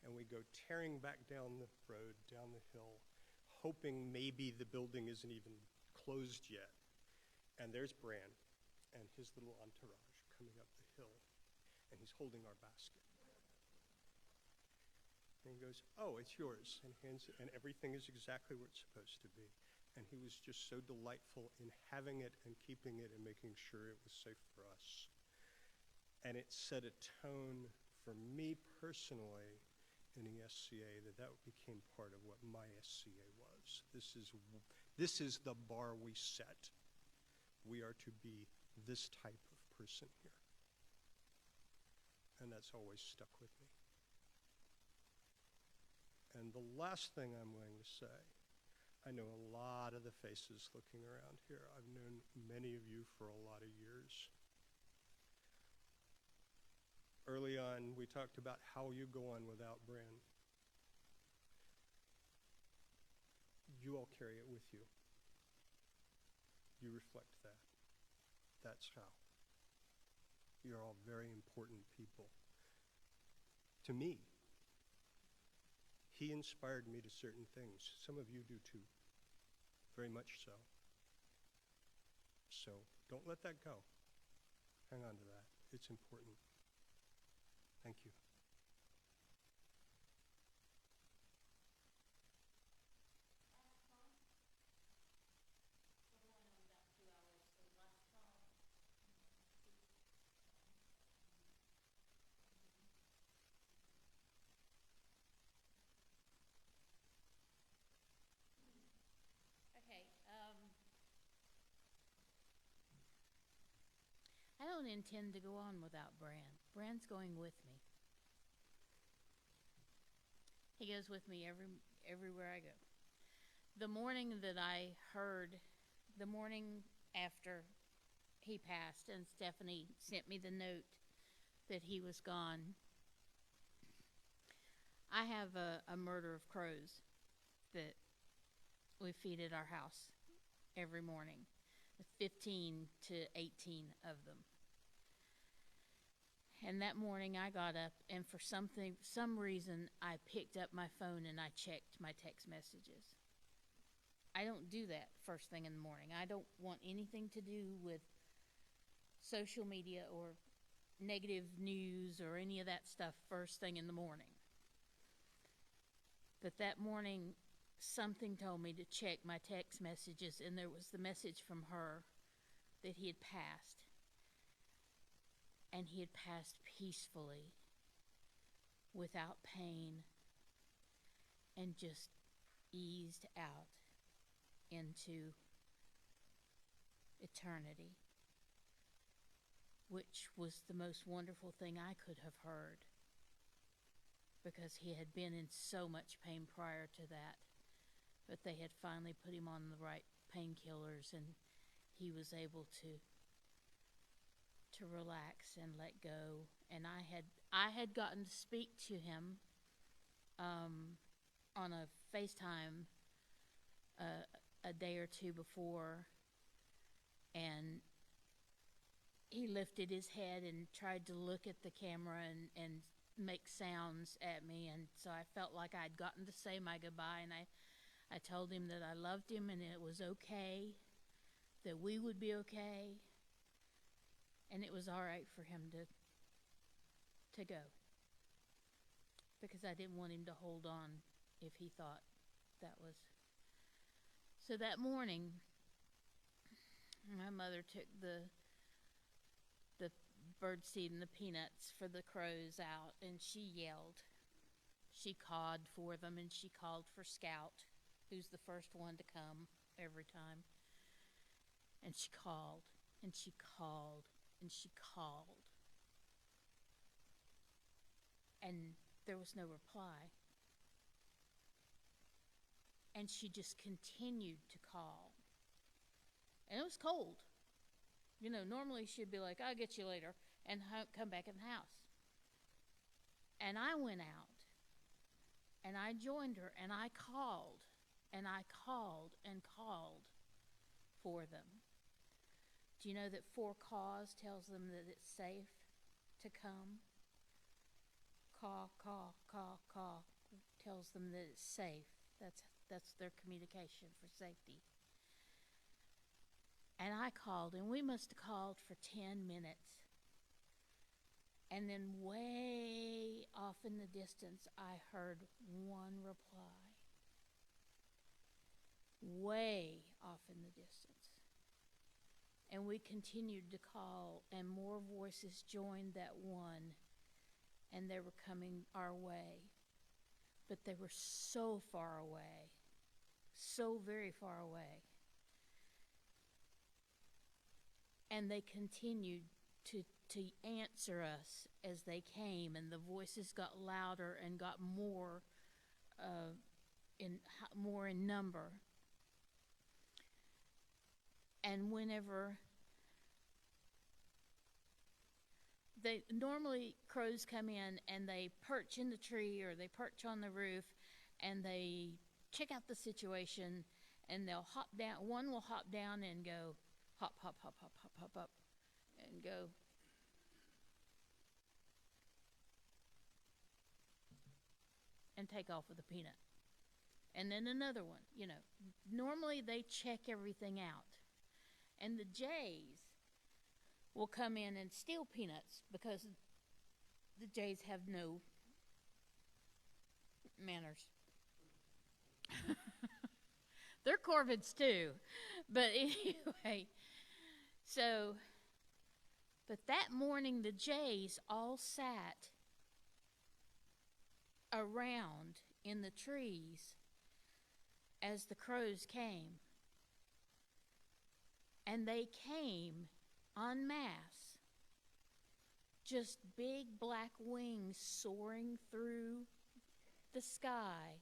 And we go tearing back down the road, down the hill, hoping maybe the building isn't even closed yet. And there's Bran and his little entourage coming up the hill, and he's holding our basket. And he goes, oh, it's yours, and hands it, and everything is exactly where it's supposed to be. And he was just so delightful in having it and keeping it and making sure it was safe for us. And it set a tone for me personally in ESCA that became part of what my SCA was. This is the bar we set. We are to be this type of person here. And that's always stuck with me. And the last thing I'm going to say, I know a lot of the faces looking around here. I've known many of you for a lot of years. Early on, we talked about how you go on without Bran. You all carry it with you. You reflect that. That's how. You're all very important people. To me, he inspired me to certain things. Some of you do too. Very much so. So don't let that go. Hang on to that. It's important. Thank you. don't intend to go on without Bran. Bran's going with me. He goes with me everywhere I go. The morning that I heard, the morning after he passed and Stephanie sent me the note that he was gone, I have a murder of crows that we feed at our house every morning. 15 to 18 of them. And that morning I got up, and for some reason, I picked up my phone and I checked my text messages. I don't do that first thing in the morning. I don't want anything to do with social media or negative news or any of that stuff first thing in the morning. But that morning, something told me to check my text messages, and there was the message from her that he had passed. And he had passed peacefully, without pain, and just eased out into eternity, which was the most wonderful thing I could have heard, because he had been in so much pain prior to that. But they had finally put him on the right painkillers, and he was able to relax and let go. And I had gotten to speak to him on a FaceTime a day or two before, and he lifted his head and tried to look at the camera and make sounds at me, and so I felt like I'd gotten to say my goodbye, and I told him that I loved him and it was okay, that we would be okay, and it was all right for him to go, because I didn't want him to hold on if he thought that was. So that morning, my mother took the birdseed and the peanuts for the crows out, and she yelled. She cawed for them, and she called for Scot, who's the first one to come every time. And she called, and she called, and she called. And there was no reply. And she just continued to call. And it was cold. You know, normally she'd be like, I'll get you later, and come back in the house. And I went out, and I joined her, and I called, and I called and called for them. Do you know that 4 caws tells them that it's safe to come? Caw, caw, caw, caw tells them that it's safe. That's their communication for safety. And I called, and we must have called for 10 minutes. And then way off in the distance, I heard one reply. Way off in the distance. And we continued to call, and more voices joined that one, and they were coming our way. But they were so far away, so very far away. And they continued to answer us as they came, and the voices got louder and got more in number. And whenever normally crows come in and they perch in the tree or they perch on the roof and they check out the situation, and they'll hop down. One will hop down and go hop, hop, hop, hop, hop, hop, hop, and go. And take off with a peanut. And then another one, you know. Normally they check everything out. And the jays will come in and steal peanuts, because the jays have no manners. They're corvids too. But anyway, but that morning the jays all sat around in the trees as the crows came. And they came en masse just big black wings soaring through the sky.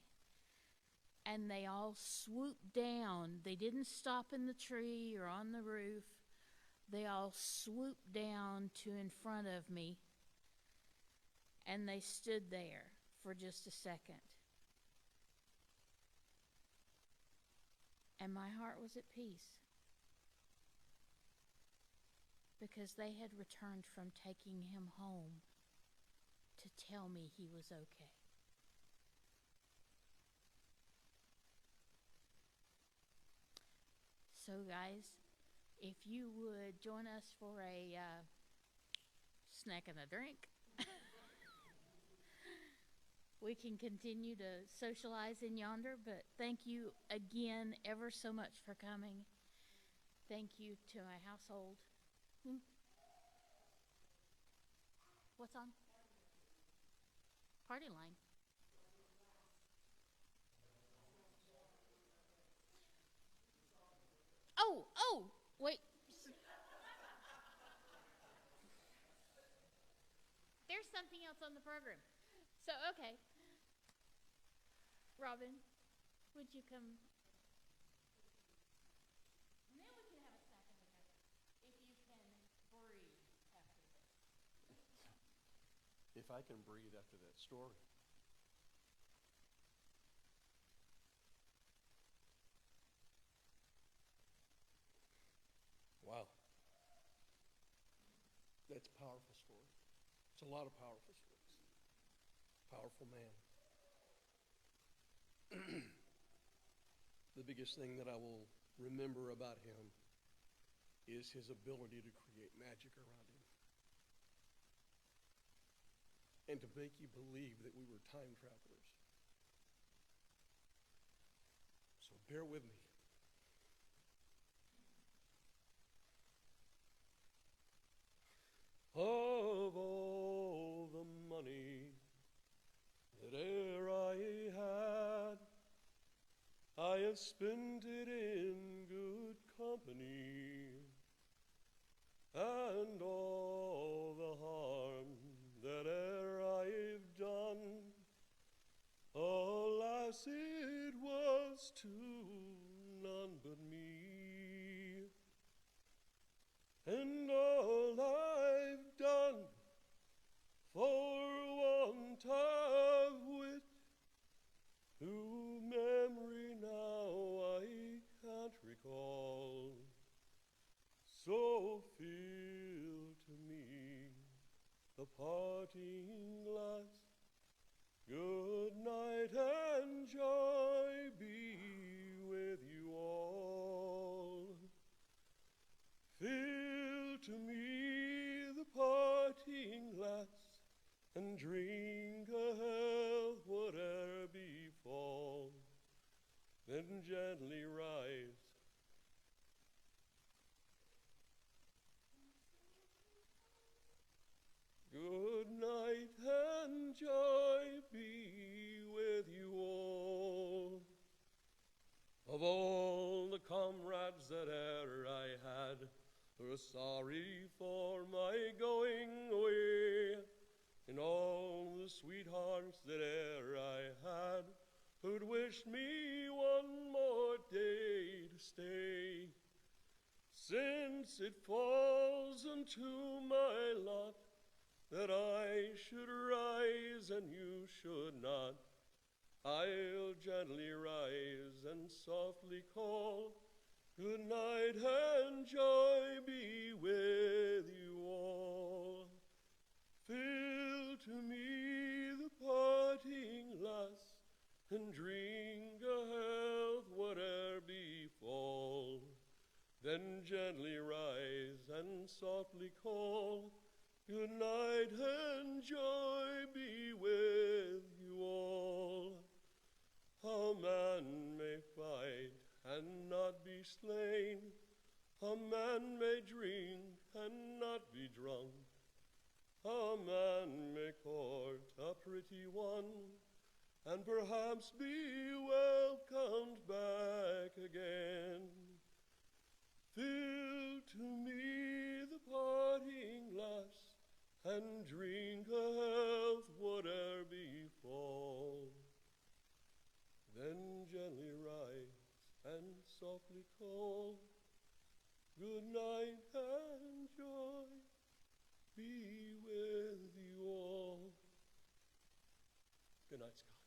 And they all swooped down. They didn't stop in the tree or on the roof. They all swooped down to in front of me. And they stood there for just a second. And my heart was at peace. Because they had returned from taking him home to tell me he was okay. So guys, if you would join us for a snack and a drink, we can continue to socialize in yonder, but thank you again ever so much for coming. Thank you to my household. What's on? Party line. Oh, wait. There's something else on the program. So, okay. Robin, would you come? Now we can have a snack and a drink. If you can breathe after this. If I can breathe after that story. Wow. That's a powerful story. It's a lot of powerful stories. Powerful man. The biggest thing that I will remember about him is his ability to create magic around him. And to make you believe that we were time travelers. So bear with me. Of all the money that e'er I had, I have spent it in good company, and all the harm that e'er I've done, alas, it was to none but me. And all I've done for want of wit, whose memory now I can't recall, so fill to me the parting glass. Good night and joy be with you all. Fill to me the parting glass, and drink a health whate'er befall. Then gently rise. Good night and joy be with you all. Of all the comrades that e'er I had, were sorry for my going away, and all the sweethearts that e'er I had, who'd wished me one more day to stay. Since it falls unto my lot that I should rise and you should not, I'll gently rise and softly call, good night and joy be with you all. Fill to me the parting glass, and drink a health whate'er befall. Then gently rise and softly call, good night and joy be with you all. A man may fight and not be slain, a man may drink and not be drunk, a man may court a pretty one, and perhaps be welcomed back again. Fill to me the parting glass, and softly call. Good night and joy be with you all. Good night, Scott.